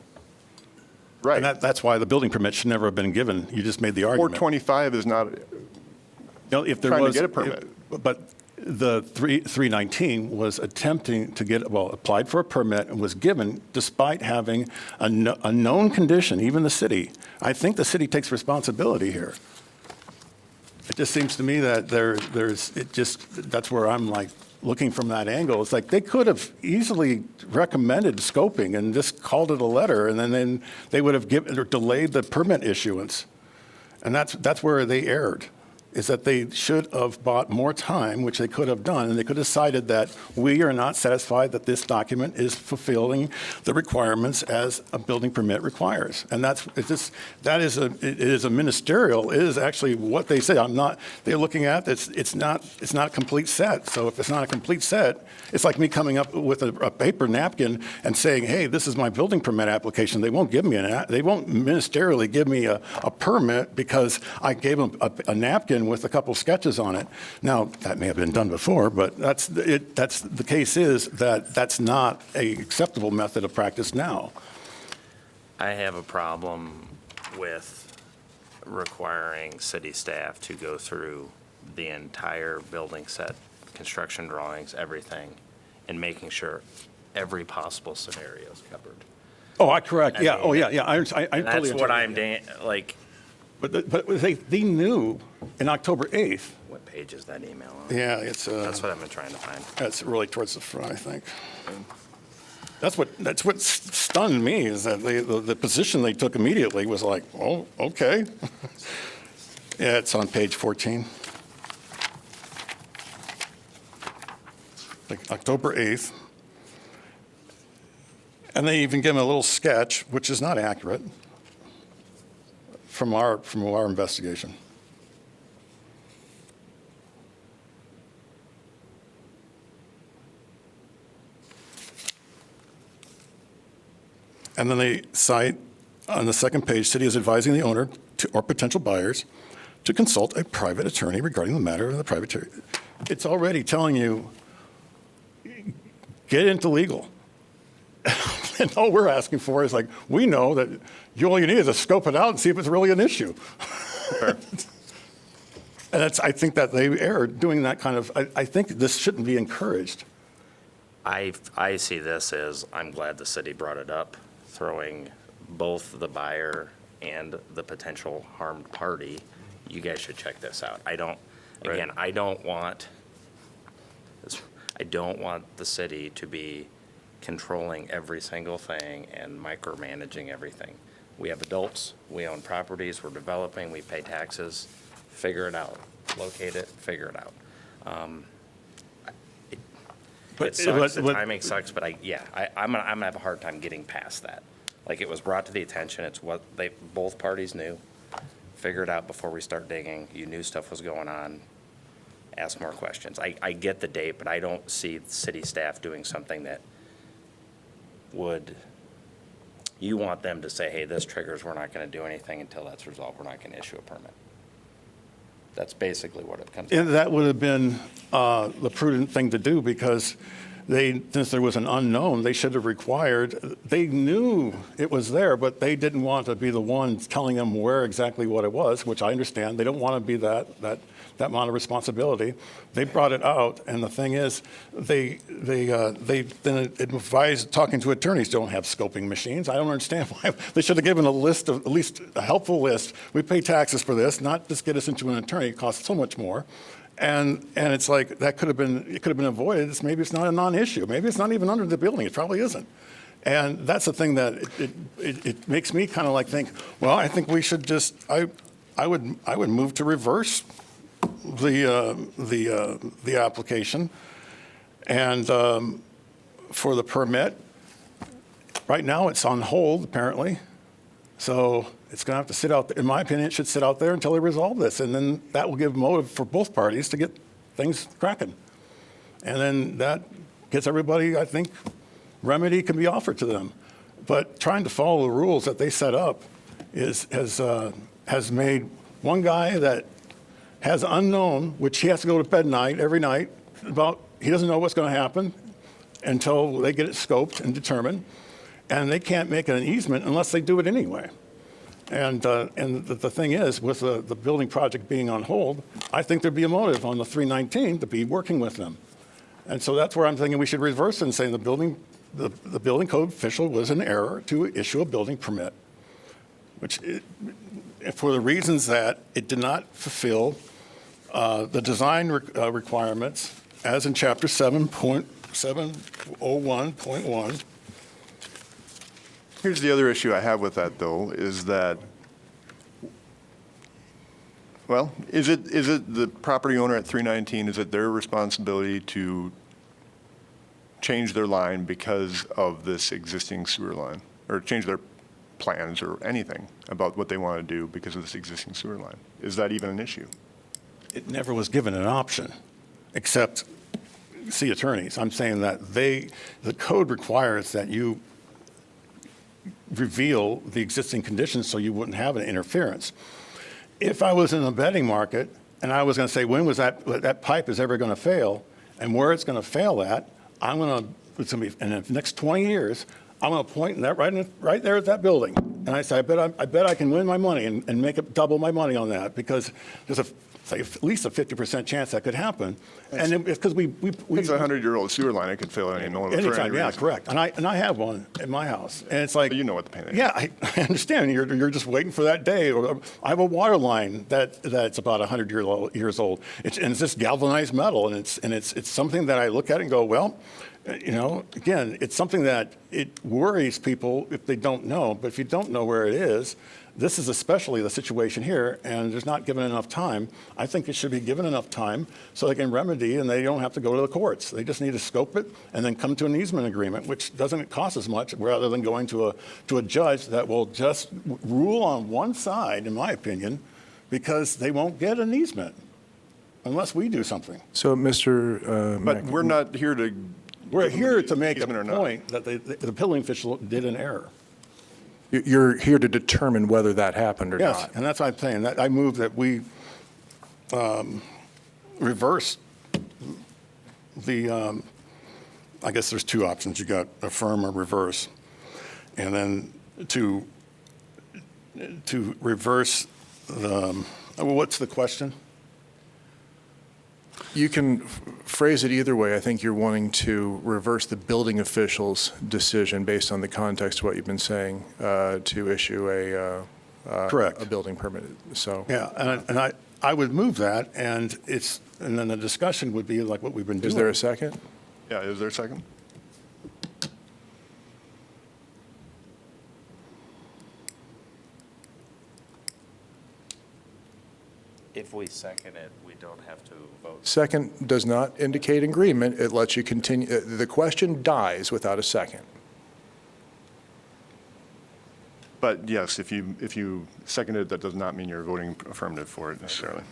Right. And that's why the building permit should never have been given. You just made the argument. 425 is not, No, if there trying to was, get a permit. But the 319 was attempting to applied for a permit and was given despite having a known condition, even the city. I think the city takes responsibility here. It just seems to me that that's where I'm like looking from that angle. It's like they could have easily recommended scoping and just called it a letter, and then they would have given or delayed the permit issuance. And that's where they erred, is that they should have bought more time, which they could have done, and they could have cited that we are not satisfied that this document is fulfilling the requirements as a building permit requires. And it is a ministerial, it is actually what they say. They're looking at, it's not a complete set. So if it's not a complete set, it's like me coming up with a paper napkin and saying, hey, this is my building permit application. They won't ministerially give me a permit because I gave them a napkin with a couple sketches on it. Now, that may have been done before, but the case is that that's not a acceptable method of practice now. I have a problem with requiring city staff to go through the entire building set, construction drawings, everything, and making sure every possible scenario is covered. Oh, correct. Yeah. mean, Oh, yeah. I totally. That's what understand. I'm, like, But they knew in October 8th. what page is that email on? Yeah, it's. That's what I've been trying to find. That's really towards the front, I think. That's what stunned me, is that the position they took immediately was like, oh, okay. Yeah, it's on page 14. Like October 8th. And they even give him a little sketch, which is not accurate. from our investigation. And then they cite on the second page, city is advising the owner or potential buyers to consult a private attorney regarding the matter of the private attorney. It's already telling you, get into legal. And all we're asking for is like, we know that all you need is to scope it out and see if it's really an issue. And I think that they err doing that kind of, I think this shouldn't be encouraged. I see this as, I'm glad the city brought it up, throwing both the buyer and the potential harmed party. You guys should check this out. I don't want the city to be controlling every single thing and micromanaging everything. We have adults, we own properties, we're developing, we pay taxes, figure it out, locate it, figure it out. It sucks, the timing sucks, but I'm gonna have a hard time getting past that. Like, it was brought to the attention, it's what both parties knew. Figure it out before we start digging. You knew stuff was going on. Ask more questions. I get the date, but I don't see city staff doing something that you want them to say, hey, this triggers, we're not going to do anything until that's resolved. We're not going to issue a permit. That's basically what it comes down to. And that would have been the prudent thing to do, because since there was an unknown, they should have required, they knew it was there, but they didn't want to be the ones telling them where exactly what it was, which I understand. They don't want to be that amount of responsibility. They brought it out, and the thing is, they then advised, talking to attorneys, don't have scoping machines. I don't understand why. They should have given a list of, at least a helpful list. We pay taxes for this, not just get us into an attorney. It costs so much more. And it's like, it could have been avoided. Maybe it's not a non-issue. Maybe it's not even under the building. It probably isn't. And that's the thing that it makes me kind of like think, well, I think we should just, I would move to reverse the application, and for the permit. Right now, it's on hold, apparently. So it's going to have to sit out there. In my opinion, it should sit out there until they resolve this, and then that will give motive for both parties to get things cracking. And then that gets everybody, I think, remedy can be offered to them. But trying to follow the rules that they set up has made one guy that has unknown, which he has to go to bed every night, he doesn't know what's going to happen until they get it scoped and determined. And they can't make an easement unless they do it anyway. And the thing is, with the building project being on hold, I think there'd be a motive on the 319 to be working with them. And so that's where I'm thinking we should reverse it and say the building code official was in error to issue a building permit, which for the reasons that it did not fulfill the design requirements as in Chapter 7.701.1. Here's the other issue I have with that, though, is that, well, is it the property owner at 319, is it their responsibility to change their line because of this existing sewer line, or change their plans or anything about what they want to do because of this existing sewer line? Is that even an issue? It never was given an option, except see attorneys. I'm saying that the code requires that you reveal the existing conditions so you wouldn't have an interference. If I was in the betting market and I was going to say, when was that pipe is ever going to fail and where it's going to fail at, it's going to be in the next 20 years, I'm going to point that right there at that building. And I say, I bet I can win my money and make it double my money on that, because there's at least a 50% chance that could happen. And it's because we It's a 100-year-old sewer line. It could fail at any moment for any anytime. Yeah, reason. correct. And I have one in my house, and it's like, You know what the pain is. yeah, I understand. You're just waiting for that day. Or I have a water line that's about 100 years old. It's just galvanized metal, and it's something that I look at and go, well, again, it's something that it worries people if they don't know. But if you don't know where it is, this is especially the situation here, and there's not given enough time. I think it should be given enough time so they can remedy and they don't have to go to the courts. They just need to scope it and then come to an easement agreement, which doesn't cost as much, rather than going to a judge that will just rule on one side, in my opinion, because they won't get an easement unless we do something. So, Mr. But Mack, we're not here to. We're here to make a Easement or not. point that the building official did an error. you're here to determine whether that happened or Yes, not. and that's what I'm saying. I move that we reverse the, I guess there's two options. You got affirm or reverse. And then to reverse the, what's the question? You can phrase it either way. I think you're wanting to reverse the building official's decision based on the context of what you've been saying to issue Correct. a building permit. So Yeah, and I would move that, and then the discussion would be like what we've been doing. is there a second? Yeah, is there a second? If we second it, we don't have to vote. Second does not indicate agreement. It lets you continue. The question dies without a second. But yes, if you second it, that does not mean you're voting affirmative for it necessarily.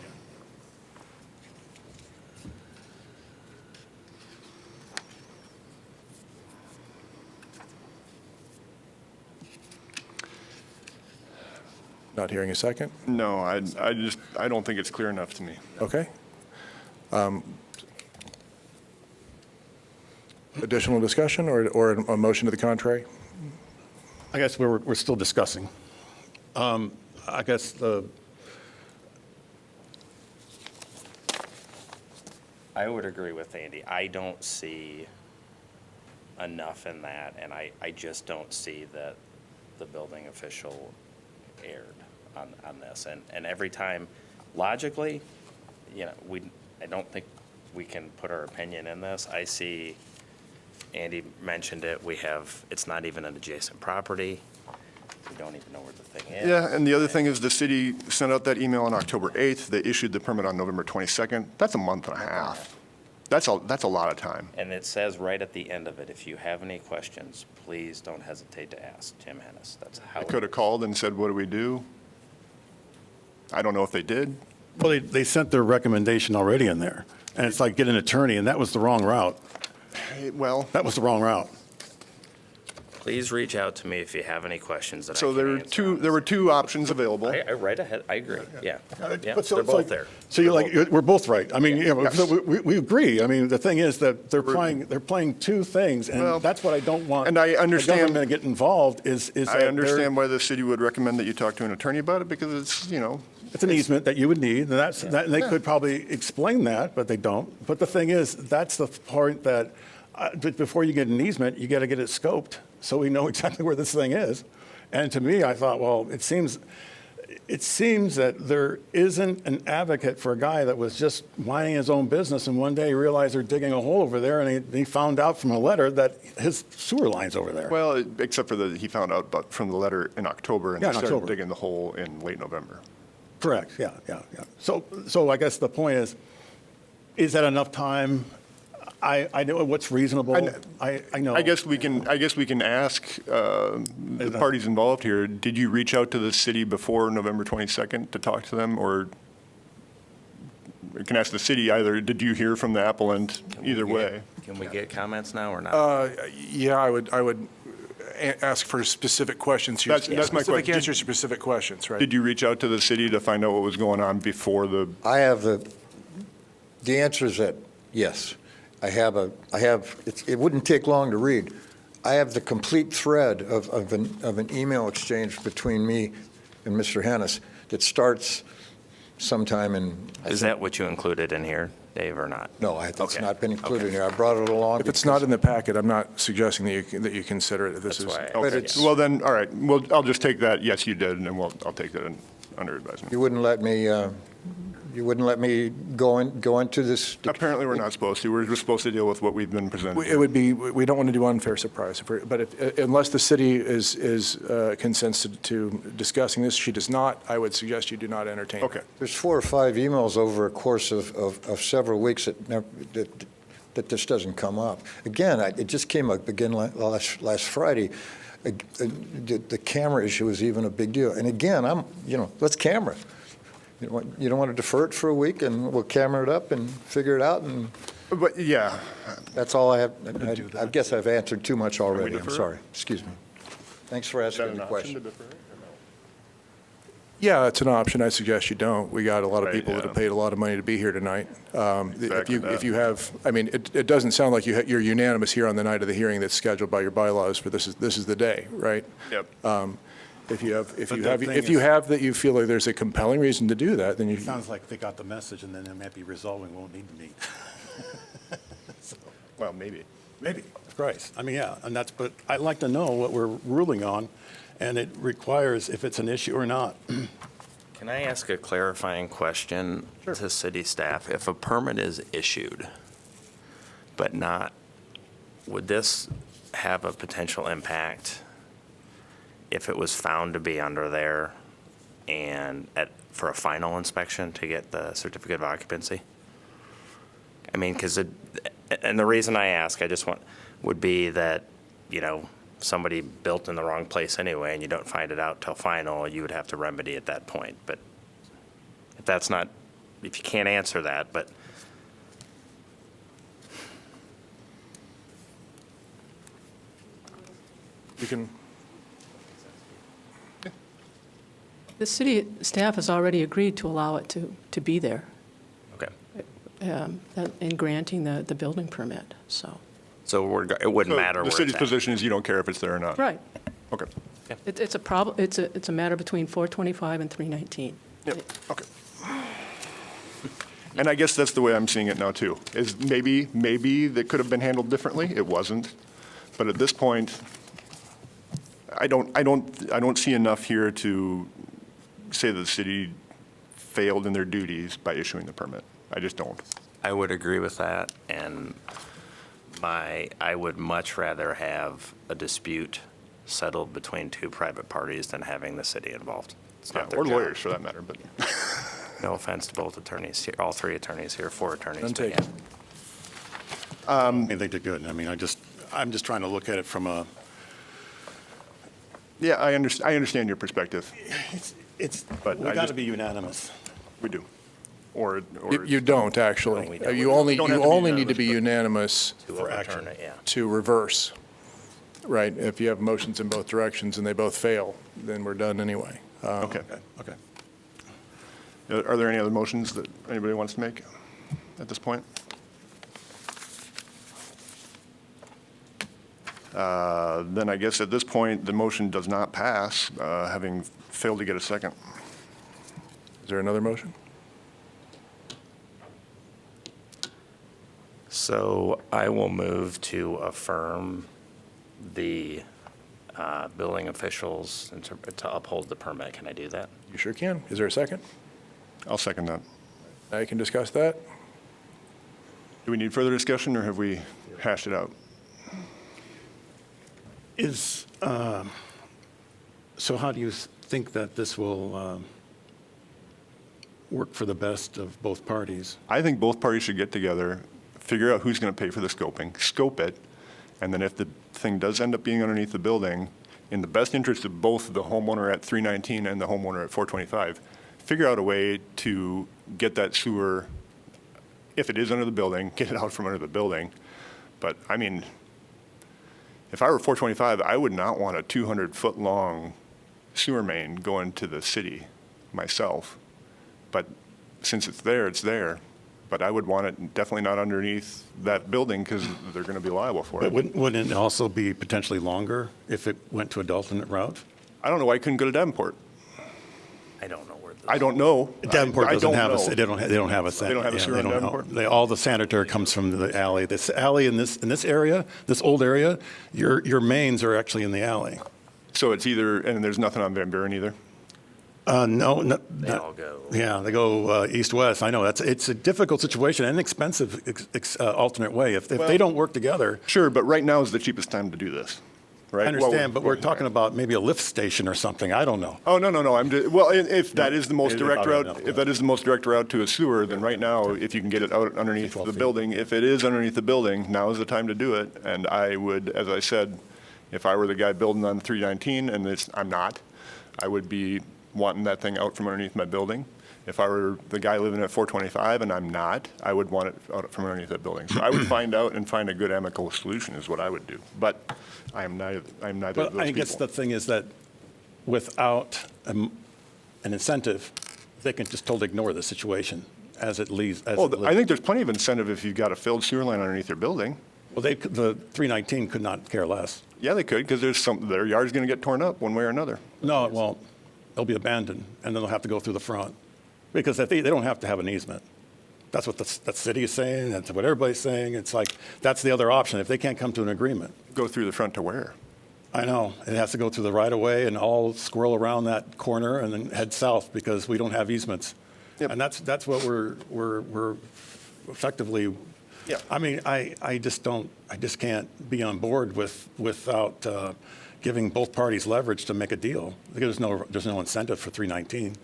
Not hearing a second? No, I don't think it's clear enough to me. Okay. Additional discussion or a motion to the contrary? I guess we're still discussing. I guess I would agree with Andy. I don't see enough in that, and I just don't see that the building official erred on this. And every time, logically, I don't think we can put our opinion in this. I see, Andy mentioned it, it's not even an adjacent property. We don't even know where the thing is. Yeah, and the other thing is the city sent out that email on October 8th. They issued the permit on November 22nd. That's a month and a half. That's a lot of time. And it says right at the end of it, if you have any questions, please don't hesitate to ask Tim Hennis. That's how. I could have called and said, what do we do? I don't know if they did. well, they sent their recommendation already in there, and it's like get an attorney, and that was the wrong route. Well, That was the wrong route. Please reach out to me if you have any questions that I so can there were answer on there were this. two options available. I right ahead, I agree, yeah. Yeah, But so they're it's like- both there. So you're like, we're both right. I mean, Yes. so we agree. I mean, the thing is that they're playing two things, Well, and that's what I don't want. and I understand- The government to get involved is that I they're- understand why the city would recommend that you talk to an attorney about it because it's, It's an easement that you would need, and and they could probably explain that, but they don't. But the thing is, that's the part that, before you get an easement, you got to get it scoped, so we know exactly where this thing is. And to me, I thought, well, it seems that there isn't an advocate for a guy that was just minding his own business, and one day he realized they're digging a hole over there, and he found out from a letter that his sewer line's over there. well, except for that he found out from the letter in October and Yeah, in started October. digging the hole in late November. Correct, yeah. So I guess the point is that enough time? I know what's reasonable. I know. I guess we can ask the parties involved here, did you reach out to the city before November 22nd to talk to them? Or we can ask the city either, did you hear from the appellant either way? Can we get comments now or not? Yeah, I would ask for specific questions here. That's my Specific question. answers to specific questions, right? Did you reach out to the city to find out what was going on before the, I have the answer is that, yes. It wouldn't take long to read. I have the complete thread of an email exchange between me and Mr. Hennis that starts sometime in. Is that what you included in here, Dave, or not? No, it's Okay. not been included Okay. here. I brought it along. If it's not in the packet, I'm not suggesting that you consider it. This That's is. why. But okay, it's- well then, all right, well, I'll just take that, yes, you did, and I'll take that under advisement. You wouldn't let me You wouldn't let me go into this? Apparently, we're not supposed to. We're just supposed to deal with what we've been presented. It would be, we don't want to do unfair surprise, but unless the city consents to discussing this, she does not, I would suggest you do not entertain. Okay. There's 4 or 5 emails over a course of several weeks that this doesn't come up. Again, it just came up again last Friday. The camera issue is even a big deal. And again, let's camera it. You don't want to defer it for a week, and we'll camera it up and figure it out, and But, yeah, that's all I have. I guess I've answered too much already. I'm defer it? sorry. Excuse me. Thanks for is that asking an the option to question. defer it or no? Yeah, that's an option. I suggest you don't. We got a lot of Right, people that yeah. have paid a lot of money to be here tonight. Exactly that. If you have, I mean, it doesn't sound like you're unanimous here on the night of the hearing that's scheduled by your bylaws for this is the day, right? Yep. If you have, But the thing if you is- have that you feel like there's a compelling reason to do that, then you. It sounds like they got the message, and then they might be resolving, won't need to meet. Well, maybe. Maybe, Christ. I mean, yeah, and but I'd like to know what we're ruling on, and it requires if it's an issue or not. Can I ask a clarifying question to city staff? If a permit is issued, but not, would this have a potential impact if it was found to be under there and for a final inspection to get the certificate of occupancy? I mean, and the reason I ask, would be that, somebody built in the wrong place anyway, and you don't find it out till final, you would have to remedy at that point. But if you can't answer that, but You can. The city staff has already agreed to allow it to be there okay. in granting the building permit, so. So it wouldn't So matter where the it's city's at. position is you don't care if it's there or not? Right. Okay. It's a problem, it's a matter between 425 and 319. Yep, okay. And I guess that's the way I'm seeing it now, too, is maybe that could have been handled differently. It wasn't. But at this point, I don't see enough here to say that the city failed in their duties by issuing the permit. I just don't. I would agree with that, and I would much rather have a dispute settled between 2 private parties than having the city involved. It's not their Or job. lawyers, for that matter, but. No offense to both attorneys here, all 3 attorneys here, 4 attorneys. None but taken. yeah. I mean, they did good. I mean, I'm just trying to look at it from a, Yeah, I understand your perspective. But we I got to just- be unanimous. We do. Or You don't, actually. No, we don't. You only don't have to be need to be unanimous To For overturn action. it, yeah. to reverse, right? If you have motions in both directions and they both fail, then we're done anyway. Okay. Okay. Are there any other motions that anybody wants to make at this point? Then I guess at this point, the motion does not pass, having failed to get a second. Is there another motion? So I will move to affirm the building officials and to uphold the permit. Can I do that? You sure can. Is there a second? I'll second that. Now you can discuss that. Do we need further discussion, or have we hashed it out? So how do you think that this will work for the best of both parties? I think both parties should get together, figure out who's going to pay for the scoping, scope it, and then if the thing does end up being underneath the building, in the best interest of both the homeowner at 319 and the homeowner at 425, figure out a way to get that sewer, if it is under the building, get it out from under the building. But, I mean, if I were 425, I would not want a 200-foot-long sewer main going to the city myself. But since it's there, it's there. But I would want it definitely not underneath that building because they're going to be liable for But it. wouldn't it also be potentially longer if it went to a alternate route? I don't know why I couldn't go to Davenport. I don't know where this. I don't know. Davenport I doesn't don't have know. they don't have a They don't have a sewer in they don't know. Davenport? All the sanitary comes from the alley. This alley in this area, this old area, your mains are actually in the alley. So it's either, and there's nothing on Van Buren either? No, no. They all go. Yeah, they go east-west. I know, it's a difficult situation and expensive alternate way. If they don't work together. Sure, but right now is the cheapest time to do this, right? I understand, but we're talking about maybe a lift station or something. I don't know. Oh, no. Well, if that is the most It is direct about route, enough, if that is the most direct route to a sewer, then right now, if you can get it out underneath 12 the feet. building, if it is underneath the building, now is the time to do it. And I would, as I said, if I were the guy building on 319, and I'm not, I would be wanting that thing out from underneath my building. If I were the guy living at 425, and I'm not, I would want it out from underneath that building. So I would find out and find a good amicable solution is what I would do. But I am neither of those Well, I guess people. the thing is that without an incentive, they can just totally ignore the situation as it leaves. Well, I think there's plenty of incentive if you've got a filled sewer line underneath your building. Well, the 319 could not care less. Yeah, they could, because their yard's going to get torn up one way or another. No, it won't. They'll be abandoned, and then they'll have to go through the front. Because they don't have to have an easement. That's what the city is saying, that's what everybody's saying. It's like, that's the other option, if they can't come to an agreement. Go through the front to where? I know, it has to go through the right-of-way and all swirl around that corner and then head south because we don't have easements. Yep. And that's what we're effectively, Yeah. I mean, I just can't be on board without giving both parties leverage to make a deal. Because there's no incentive for 319.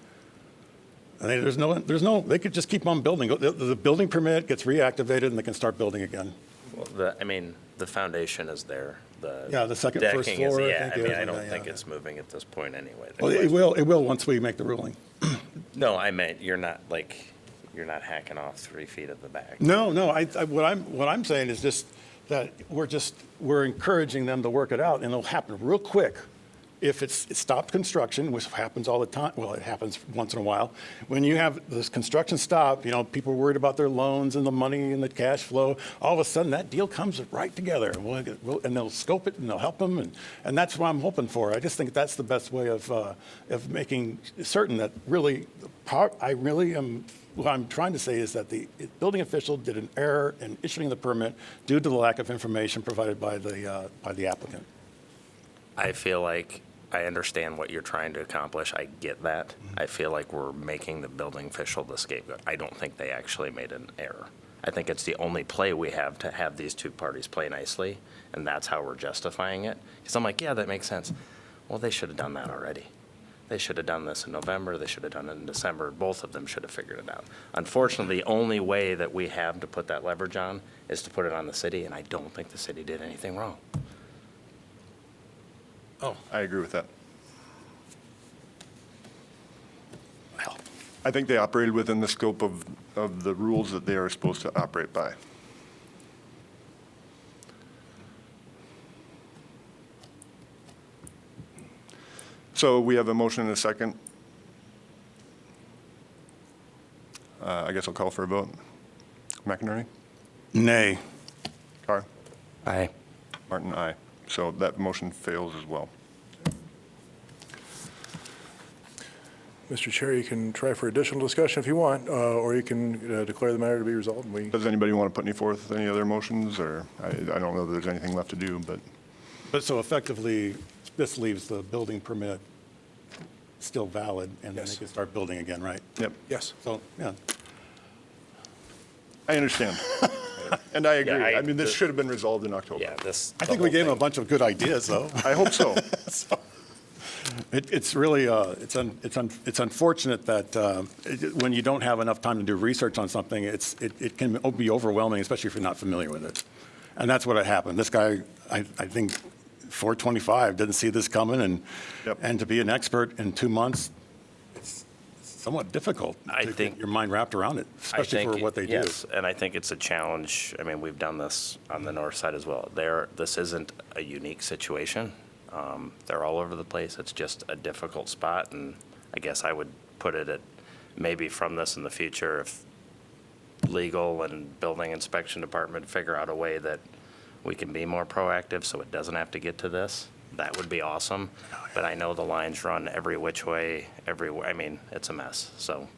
I mean, they could just keep on building. The building permit gets reactivated and they can start building again. Well, the foundation is there. The second, first decking is- floor. Yeah, I think it is. I don't Yeah, think yeah. it's moving at this point anyway. Well, it will once we make the ruling. No, I meant you're not hacking off 3 feet of the back. No, what I'm saying is just that we're encouraging them to work it out, and it'll happen real quick if it stopped construction, which happens all the time. Well, it happens once in a while. When you have this construction stop, people are worried about their loans and the money and the cash flow. All of a sudden, that deal comes right together, and they'll scope it and they'll help them, and that's what I'm hoping for. I just think that's the best way of making certain that really, what I'm trying to say is that the building official did an error in issuing the permit due to the lack of information provided by the applicant. I feel like I understand what you're trying to accomplish. I get that. I feel like we're making the building official the scapegoat. I don't think they actually made an error. I think it's the only play we have to have these two parties play nicely, and that's how we're justifying it. Because I'm like, yeah, that makes sense. Well, they should have done that already. They should have done this in November. They should have done it in December. Both of them should have figured it out. Unfortunately, the only way that we have to put that leverage on is to put it on the city, and I don't think the city did anything wrong. Oh, I agree with that. well, I think they operated within the scope of the rules that they are supposed to operate by. So we have a motion and a second. I guess I'll call for a vote. McInerney? nay. Carr? Aye. Martin, aye. So that motion fails as well. Mr. Chair, you can try for additional discussion if you want, or you can declare the matter to be resolved. And we, Does anybody want to put forth any other motions, or I don't know that there's anything left to do, but But so effectively, this leaves the building permit still valid, and then they Yes. can start building again, right? yep, yes. So, yeah. I understand. And I agree. Yeah, I mean, this should have been resolved in October. Yeah, this. I think we gave them a bunch of good ideas, though. I hope so. So, it's really, it's unfortunate that when you don't have enough time to do research on something, it can be overwhelming, especially if you're not familiar with it. And that's what happened. This guy, I think, 425, didn't see this coming, Yep. and to be an expert in 2 months, it's somewhat difficult I to think- get your mind wrapped around it, especially for what they do. Yes, and I think it's a challenge. I mean, we've done this on the north side as well. This isn't a unique situation. They're all over the place. It's just a difficult spot, and I guess I would put it at maybe from this in the future, if legal and building inspection department figure out a way that we can be more proactive so it doesn't have to get to this, that would be awesome. But I know the lines run every which way, everywhere. I mean, it's a mess, so.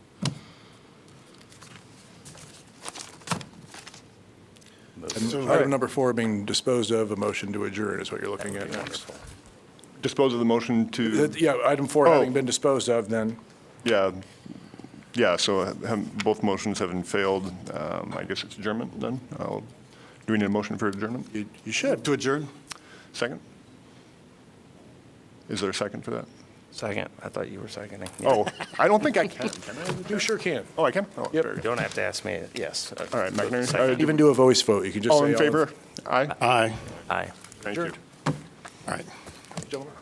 Item number 4 being disposed of, a motion to adjourn is what you're looking at next. Dispose of the motion to, Yeah, item 4 Oh. having been disposed of, then Yeah, so both motions having failed, I guess it's adjournment then? Do we need a motion for adjournment? You should. To adjourn? Second? Is there a second for that? Second, I thought you were seconding. Oh, I don't think I can. Can I? You sure can. Oh, I can? Oh, Yep. very You good. don't have to ask me, yes. All right, McNary. Second. Even do a voice vote. You can just say All in favor? Aye? Aye. Aye. Thank you. Adjourned. All right. Gentlemen.